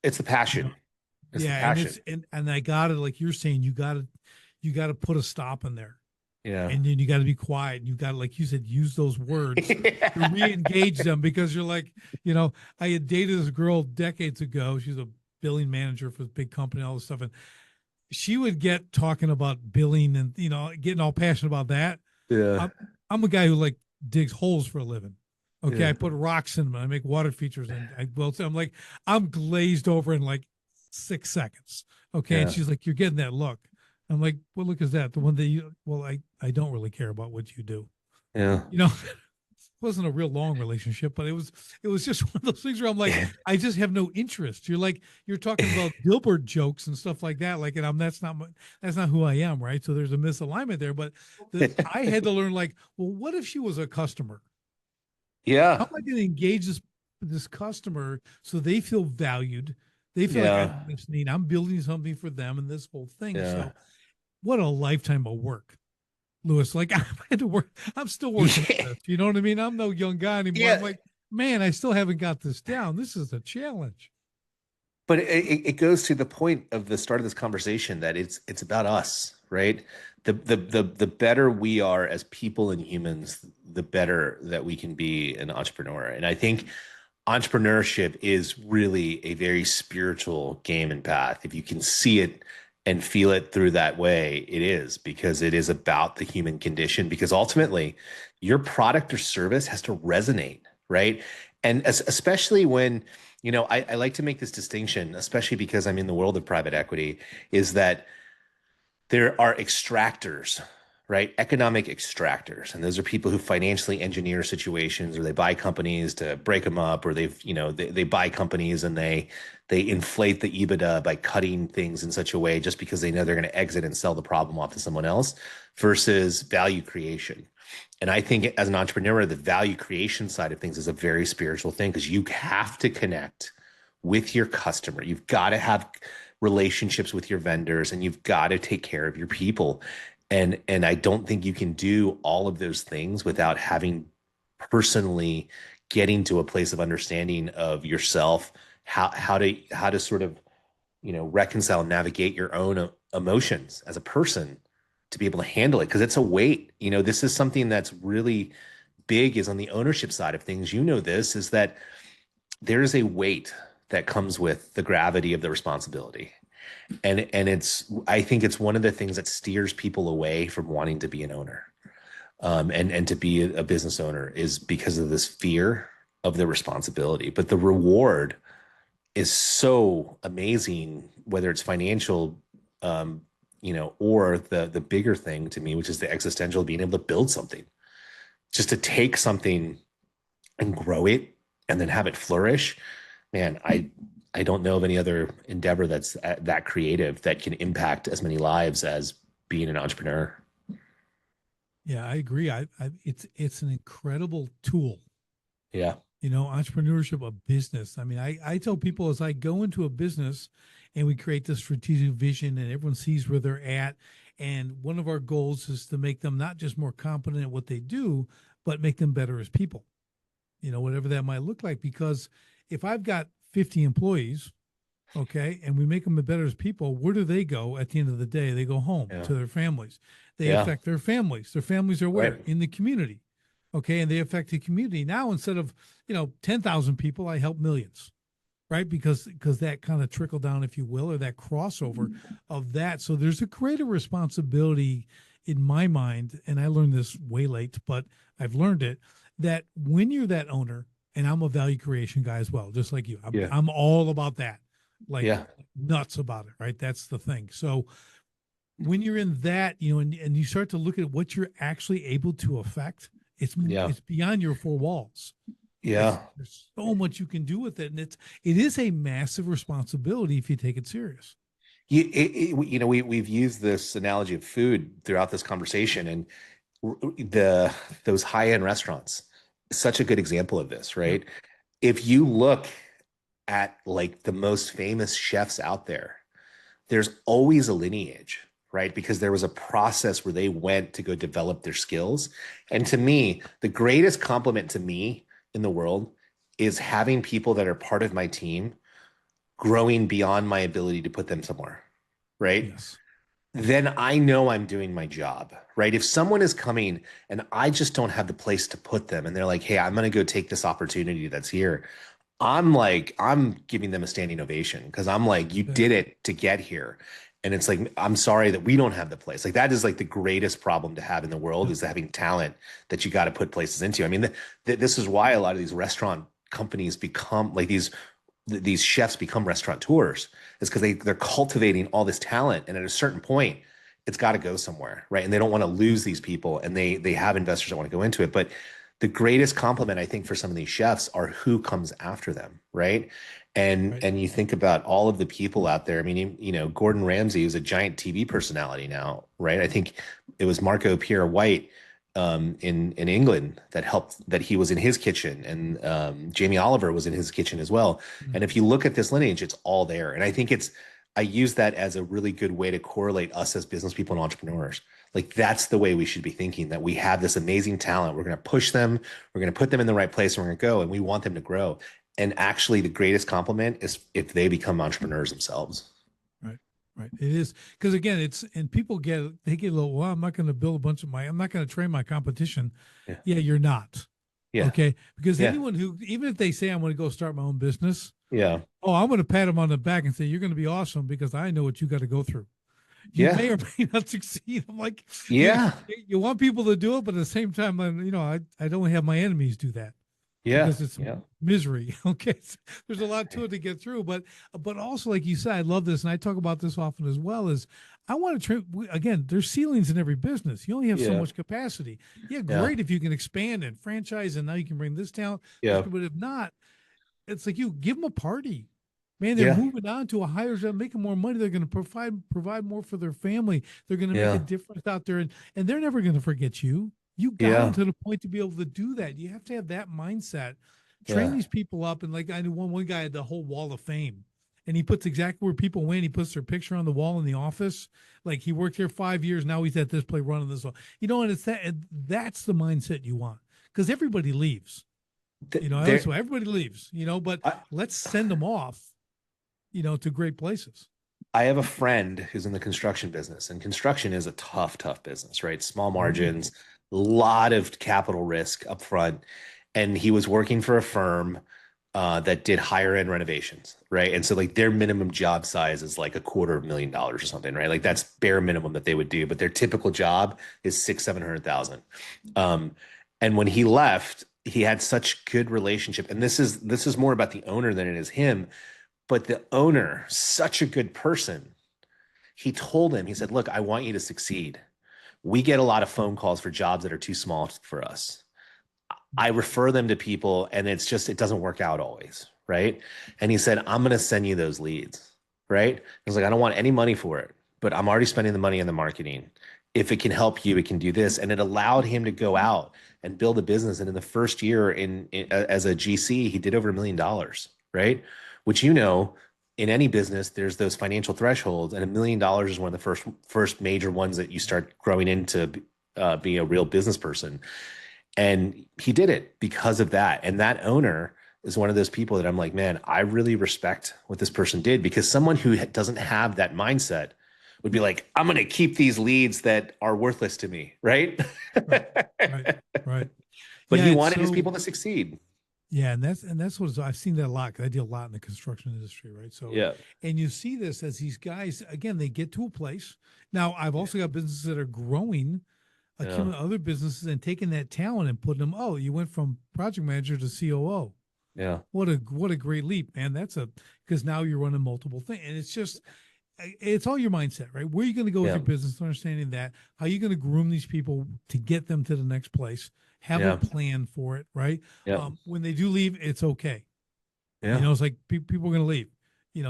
It's the You know, passion. It's the yeah, and passion. it's and I got to like you're saying, you got to put a stop in there, Yeah. and then you got to be quiet. You got to, like you said, use those words to Yeah. re-engage them because you're like, I had dated this girl decades ago. She's a billing manager for a big company, all this stuff, and she would get talking about billing and getting all passionate about that. Yeah. I'm a guy who like digs holes for a living. Okay, Yeah. I put rocks in them. I make water features, and I'm like, I'm glazed over in like 6 seconds. Okay, and Yeah. she's like, you're getting that look. I'm like, what look is that? The one that you? Well, I don't really care about what you do. Yeah. You know, it wasn't a real long relationship, but it was just one of those things where I'm like, I just have no interest. You're talking about Dilbert jokes and stuff like that, like, and that's not who I am, right? So there's a misalignment there. But I had to learn, like, well, what if she was a customer? How Yeah. am I going to engage this customer so they feel valued? They feel like Yeah. I'm listening. I'm building something for them, and this whole thing. Yeah. So, what a lifetime of work, Lewis. Like I had to work. I'm still working on this. You know what I mean? I'm no young guy anymore. I'm Yeah. like, man, I still haven't got this down. This is a challenge. But it goes to the point of the start of this conversation that it's about us, right? The better we are as people and humans, the better that we can be an entrepreneur. And I think entrepreneurship is really a very spiritual game and path. If you can see it and feel it through that way, it is, because it is about the human condition. Because ultimately, your product or service has to resonate, right? And especially when, I like to make this distinction, especially because I'm in the world of private equity, is that there are extractors, right? Economic extractors. And those are people who financially engineer situations, or they buy companies to break them up, or they buy companies and they inflate the EBITDA by cutting things in such a way just because they know they're going to exit and sell the problem off to someone else versus value creation. And I think as an entrepreneur, the value creation side of things is a very spiritual thing because you have to connect with your customer. You've got to have relationships with your vendors and you've got to take care of your people. And I don't think you can do all of those things without having personally getting to a place of understanding of yourself, how to sort of, reconcile and navigate your own emotions as a person to be able to handle it because it's a weight. This is something that's really big is on the ownership side of things. This is that there's a weight that comes with the gravity of the responsibility. And I think it's one of the things that steers people away from wanting to be an owner, and to be a business owner is because of this fear of the responsibility. But the reward is so amazing, whether it's financial, or the bigger thing to me, which is the existential, being able to build something, just to take something and grow it and then have it flourish. Man, I don't know of any other endeavor that's that creative that can impact as many lives as being an entrepreneur. Yeah, I agree. It's an incredible tool. Yeah. Entrepreneurship, a business. I mean, I tell people as I go into a business and we create this strategic vision and everyone sees where they're at. And one of our goals is to make them not just more competent at what they do, but make them better as people, whatever that might look like. Because if I've got 50 employees, okay, and we make them better as people, where do they go at the end of the day? They go home Yeah. to their families. They Yeah. affect their families. Their families are where? Right. In the community. Okay. And they affect the community. Now, instead of, 10,000 people, I help millions, right? Because that kind of trickle down, if you will, or that crossover of that. So there's a greater responsibility in my mind. And I learned this way late, but I've learned it that when you're that owner, and I'm a value creation guy as well, just like you, Yeah. I'm all about that, like Yeah. nuts about it, right? That's the thing. So when you're in that, and you start to look at what you're actually able to affect, Yeah. it's beyond your four walls. Yeah. There's so much you can do with it, and it is a massive responsibility if you take it serious. We've used this analogy of food throughout this conversation, and those high-end restaurants, such a good example of this, right? Yep. If you look at like the most famous chefs out there, there's always a lineage, right? Because there was a process where they went to go develop their skills. And to me, the greatest compliment to me in the world is having people that are part of my team growing beyond my ability to put them somewhere, right? Yes. Then I know I'm doing my job, right? If someone is coming and I just don't have the place to put them and they're like, hey, I'm going to go take this opportunity that's here. I'm giving them a standing ovation because I'm like, you Okay. did it to get here. And it's like, I'm sorry that we don't have the place. Like that is like the greatest problem to have in the world Yep. is having talent that you got to put places into. I mean, this is why a lot of these restaurant companies become like these chefs become restaurateurs is because they're cultivating all this talent. And at a certain point, it's got to go somewhere, right? And they don't want to lose these people and they have investors that want to go into it. But the greatest compliment I think for some of these chefs are who comes after them, right? And Right. and you think about all of the people out there. I mean, Gordon Ramsay is a giant TV personality now, right? I think it was Marco Pierre White in England that he was in his kitchen, and Jamie Oliver was in his kitchen as well. And if you look at this lineage, it's all there. And I think I use that as a really good way to correlate us as business people and entrepreneurs. Like that's the way we should be thinking, that we have this amazing talent. We're going to push them. We're going to put them in the right place. And we're going to go, and we want them to grow. And actually, the greatest compliment is if they become entrepreneurs themselves. Right. Right. It is because again, and people they get a little. Well, I'm not going to build a bunch of I'm not going to train my competition. Yeah. Yeah, you're not. Yeah. Okay. Because Yeah. anyone who, even if they say I'm going to go start my own business, Yeah. oh, I'm going to pat them on the back and say you're going to be awesome because I know what you got to go through. You Yeah. may or may not succeed. I'm like, Yeah. you want people to do it, but at the same time, I don't have my enemies do that. Yeah. because it's Yeah. misery. Okay. There's a lot to it to get through, but also, like you said, I love this. And I talk about this often as well, is I want to train again, there's ceilings in every business. You only have so Yeah. much capacity. Yeah. Yeah. Great. If you can expand and franchise and now you can bring this talent, Yeah. but if not, it's like you give them a party. Man, they're Yeah. moving on to a higher job, making more money. They're going to provide more for their family. They're going to make a Yeah. difference out there, and they're never going to forget you. You got them Yeah. to the point to be able to do that. You have to have that mindset. Train Yeah. these people up, and like I knew one guy had the whole wall of fame, and he puts exactly where people went. He puts their picture on the wall in the office. Like he worked here 5 years. Now he's at this place running this. And it's that. And that's the mindset you want because everybody leaves. I always There, say everybody leaves, but I, let's send them off, to great places. I have a friend who's in the construction business, and construction is a tough, tough business, right? Small Oh, margins, a lot of capital risk up front. And he was working for a firm that did higher end renovations, right? And so like their minimum job size is like $250,000 or something, right? Like that's bare minimum that they would do, but their typical job is 700,000. Um, and when he left, he had such good relationship, and this is more about the owner than it is him. But the owner, such a good person, he told him, he said, "Look, I want you to succeed. We get a lot of phone calls for jobs that are too small for us. I refer them to people, and it doesn't work out always, right?" And he said, "I'm going to send you those leads, right?" I was like, "I don't want any money for it, but I'm already spending the money on the marketing. If it can help you, it can do this." And it allowed him to go out and build a business. And in the first year as a GC, he did over $1 million, right? Which, in any business, there's those financial thresholds, and $1 million is one of the first major ones that you start growing into being a real business person. And he did it because of that. And that owner is one of those people that I'm like, man, I really respect what this person did, because someone who doesn't have that mindset would be like, I'm going to keep these leads that are worthless to me. Right. right, right, right. But Yeah, he it's wanted his so. people to succeed. Yeah, and that's what I've seen that a lot because I deal a lot in the construction industry, right? So, Yeah. and you see this as these guys again, they get to a place. Now, I've also got businesses that are growing, Yeah. accumulating other businesses and taking that talent and putting them. Oh, you went from project manager to COO. Yeah. What a great leap, man! That's because now you're running multiple things, and it's all your mindset, right? Where are you going to go with Yeah. your business? Understanding that, how are you going to groom these people to get them to the next place? Have a Yeah. plan for it, right? Yeah. When they do leave, it's okay. Yeah. It's like people are going to leave.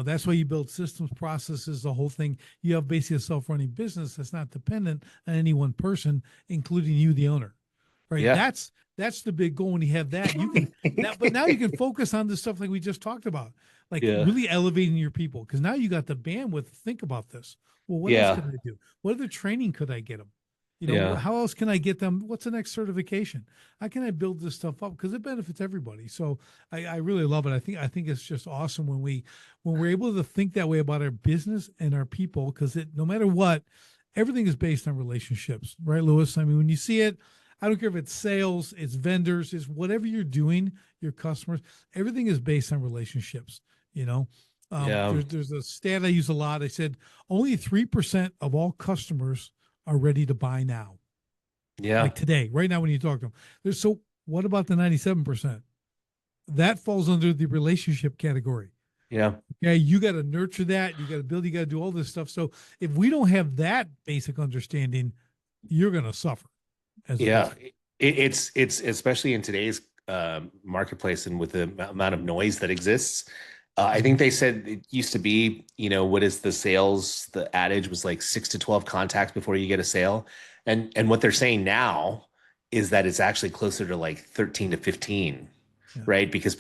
That's why you build systems, processes, the whole thing. You have basically a self-running business that's not dependent on any one person, including you, the owner, right? Yeah. That's the big goal. When you have that, you can now, but now you can focus on the stuff like we just talked about, like Yeah. really elevating your people, because now you got the bandwidth to think about this. Well, what else Yeah. could I do? What other training could I get them? Yeah. How else can I get them? What's the next certification? How can I build this stuff up? Because it benefits everybody. So I really love it. I think it's just awesome when we're able to think that way about our business and our people, because no matter what, everything is based on relationships, right, Lewis? I mean, when you see it, I don't care if it's sales, it's vendors, it's whatever you're doing, your customers, everything is based on relationships. You know, Yeah. there's a stat I use a lot. I said only 3% of all customers are ready to buy now, Yeah. like today, right now when you talk to them. So what about the 97%? That falls under the relationship category. Yeah. Okay, you got to nurture that. You got to build. You got to do all this stuff. So if we don't have that basic understanding, you're going to suffer as a Yeah. business. It's especially in today's marketplace and with the amount of noise that exists. I think they said it used to be, what is the sales? The adage was like 6 to 12 contacts before you get a sale. And what they're saying now is that it's actually closer to like 13 to 15, Yeah. right? Because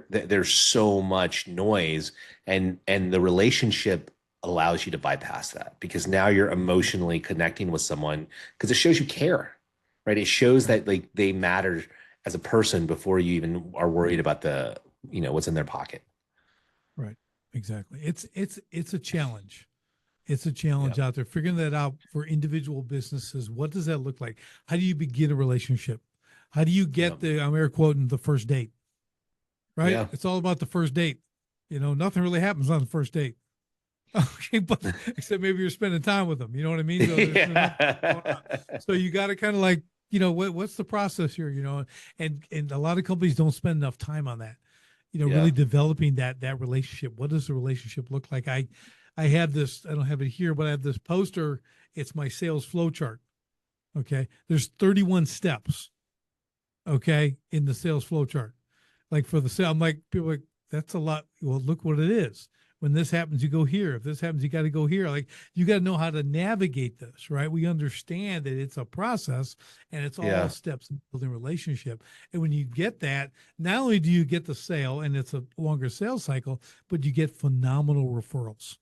there's so much noise, and the relationship allows you to bypass that, because now you're emotionally connecting with someone, because it shows you care, right? It shows Right. that like they matter as a person before you even are worried about what's in their pocket. Right. Exactly. It's a challenge. It's a Yeah. challenge out there. Figuring that out for individual businesses. What does that look like? How do you begin a relationship? How do you Yeah. get I'm air quoting the first date? Right? Yeah. It's all about the first date. Nothing really happens on the first date. Okay, but except maybe you're spending time with them. You know what I mean? So there's nothing going on. Yeah. So you got to kind of like what's the process here, and a lot of companies don't spend enough time on that, Yeah. really developing that relationship. What does the relationship look like? I have this, I don't have it here, but I have this poster. It's my sales flow chart. Okay. There's 31 steps, okay, in the sales flow chart. Like for the sale, I'm like, people are like, that's a lot. Well, look what it is. When this happens, you go here. If this happens, you got to go here. Like you got to know how to navigate this, right? We understand that it's a process and it's all Yeah. steps in building relationship. And when you get that, not only do you get the sale and it's a longer sales cycle, but you get phenomenal referrals,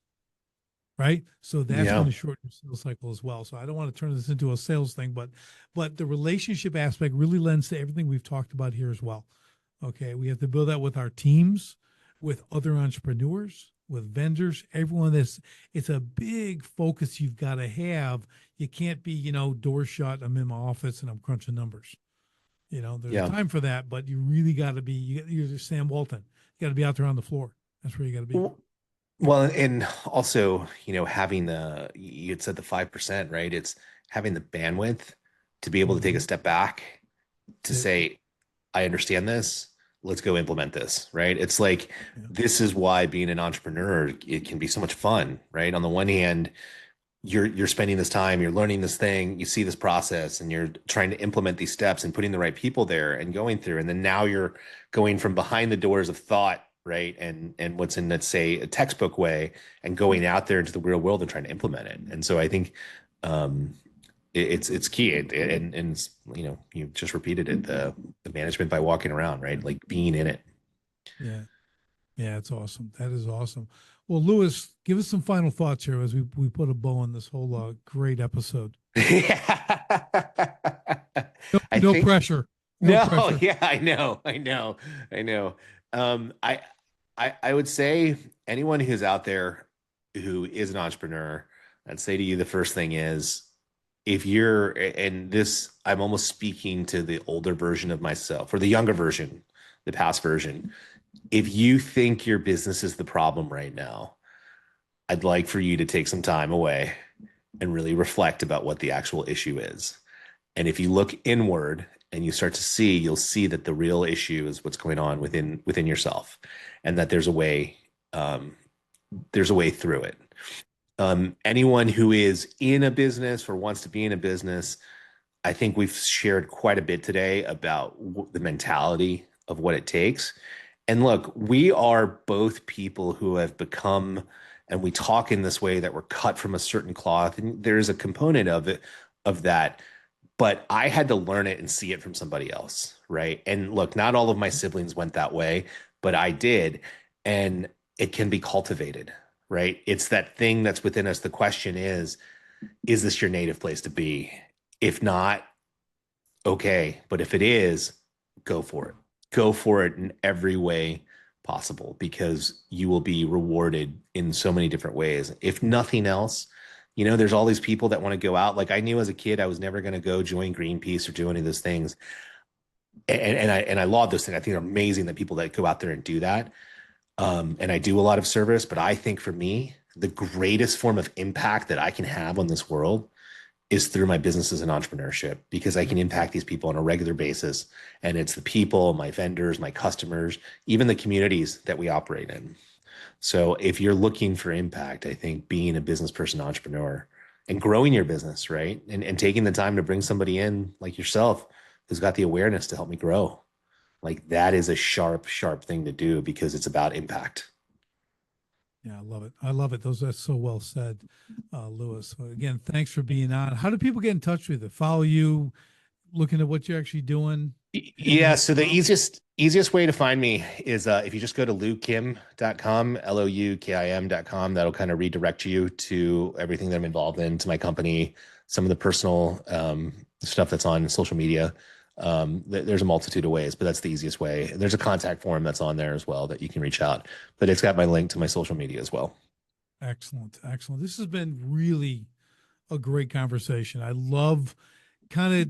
right? So that's going Yeah. to shorten your sales cycle as well. So I don't want to turn this into a sales thing, but the relationship aspect really lends to everything we've talked about here as well. Okay, we have to build that with our teams, with other entrepreneurs, with vendors, everyone. That's It's a big focus you've got to have. You can't be, door shut. I'm in my office and I'm crunching numbers. There's a Yeah. time for that, but you really got to be. You're Sam Walton. You got to be out there on the floor. That's where you got to be. Well, and also, having you had said the 5%, right? It's having the bandwidth to be able to take a Mhm. step back to That's it. say, I understand this. Let's go implement this, right? It's like, Yeah. this is why being an entrepreneur, it can be so much fun, right? On the one hand, you're spending this time, you're learning this thing, you see this process, and you're trying to implement these steps and putting the right people there and going through. And then now you're going from behind the doors of thought, right? And what's in, let's say, a textbook way, and going out there into the real world and trying to implement it. And so I think um, it's key. And you just repeated it, the management by walking around, right? Like being in it. Yeah. Yeah, it's awesome. That is awesome. Well, Lewis, give us some final thoughts here as we put a bow on this whole great episode. No, I no think pressure. No no, pressure. yeah, I know. Um, I, I would say anyone who's out there who is an entrepreneur, I'd say to you the first thing is, if you're, and this, I'm almost speaking to the older version of myself or the younger version, the past version. If you think your business is the problem right now, I'd like for you to take some time away and really reflect about what the actual issue is. And if you look inward and you start to see, you'll see that the real issue is what's going on within yourself, and that um, there's a way through it. Anyone who is in a business or wants to be in a business, I think we've shared quite a bit today about the mentality of what it takes. And look, we are both people who have become, and we talk in this way that we're cut from a certain cloth, and there's a component of it, of that, but I had to learn it and see it from somebody else, right? And look, not all of my siblings went that way, but I did. And it can be cultivated, right? It's that thing that's within us. The question is this your native place to be? If not, okay. But if it is, go for it. Go for it in every way possible, because you will be rewarded in so many different ways. If nothing else, there's all these people that want to go out. Like I knew as a kid, I was never going to go join Greenpeace or do any of those things. And I laud those things. I think they're amazing that people that go out there and do that. And I do a lot of service, but I think for me, the greatest form of impact that I can have on this world is through my businesses and entrepreneurship, because I can impact these people on a regular basis. And it's the people, my vendors, my customers, even the communities that we operate in. So if you're looking for impact, I think being a business person, entrepreneur, and growing your business, right? And taking the time to bring somebody in like yourself who's got the awareness to help me grow. Like that is a sharp, sharp thing to do, because it's about impact. Yeah, I love it. I love it. That's so well said, Lewis. So again, thanks for being on. How do people get in touch with you? Follow you, looking at what you're actually doing, Yeah, anything so the else? easiest way to find me is if you just go to loukim.com, loukim.com. That'll kind of redirect you to everything that I'm involved in, to my company, some of the personal stuff that's on social media. There's a multitude of ways, but that's the easiest way. There's a contact form that's on there as well that you can reach out, but it's got my link to my social media as well. Excellent. Excellent. This has been really a great conversation. I love kind of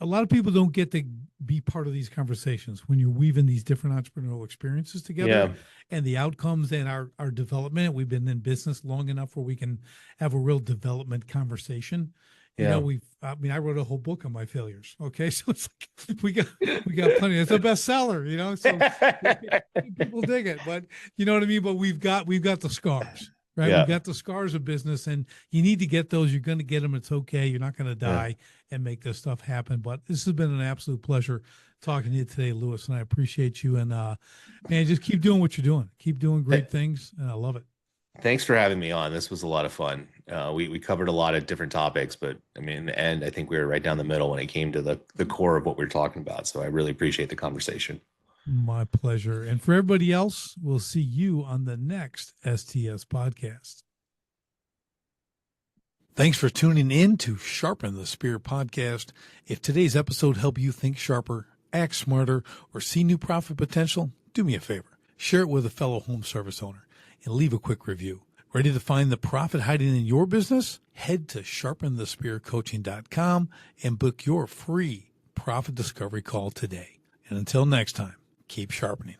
a lot of people don't get to be part of these conversations when you're weaving these different entrepreneurial experiences together Yeah. and the outcomes and our development. We've been in business long enough where we can have a real development conversation. Yeah. I mean, I wrote a whole book on my failures. Okay. So it's like, we got plenty. It's a bestseller, so people dig it, but you know what I mean? But we've got the scars, right? We've Yeah. got the scars of business, and you need to get those. You're going to get them. It's okay. You're not going to Yeah. die and make this stuff happen. But this has been an absolute pleasure talking to you today, Lewis, and I appreciate you. And man, just keep doing what you're doing. Keep doing great things, and I love it. Thanks for having me on. This was a lot of fun. We covered a lot of different topics, but I mean, in the end, I think we were right down the middle when it came to the core of what we are talking about. So I really appreciate the conversation. My pleasure. And for everybody else, we'll see you on the next STS podcast. Thanks for tuning in to Sharpen the Spear podcast. If today's episode helped you think sharper, act smarter, or see new profit potential, do me a favor. Share it with a fellow home service owner and leave a quick review. Ready to find the profit hiding in your business? Head to sharpenthespearcoaching.com and book your free profit discovery call today. And until next time, keep sharpening.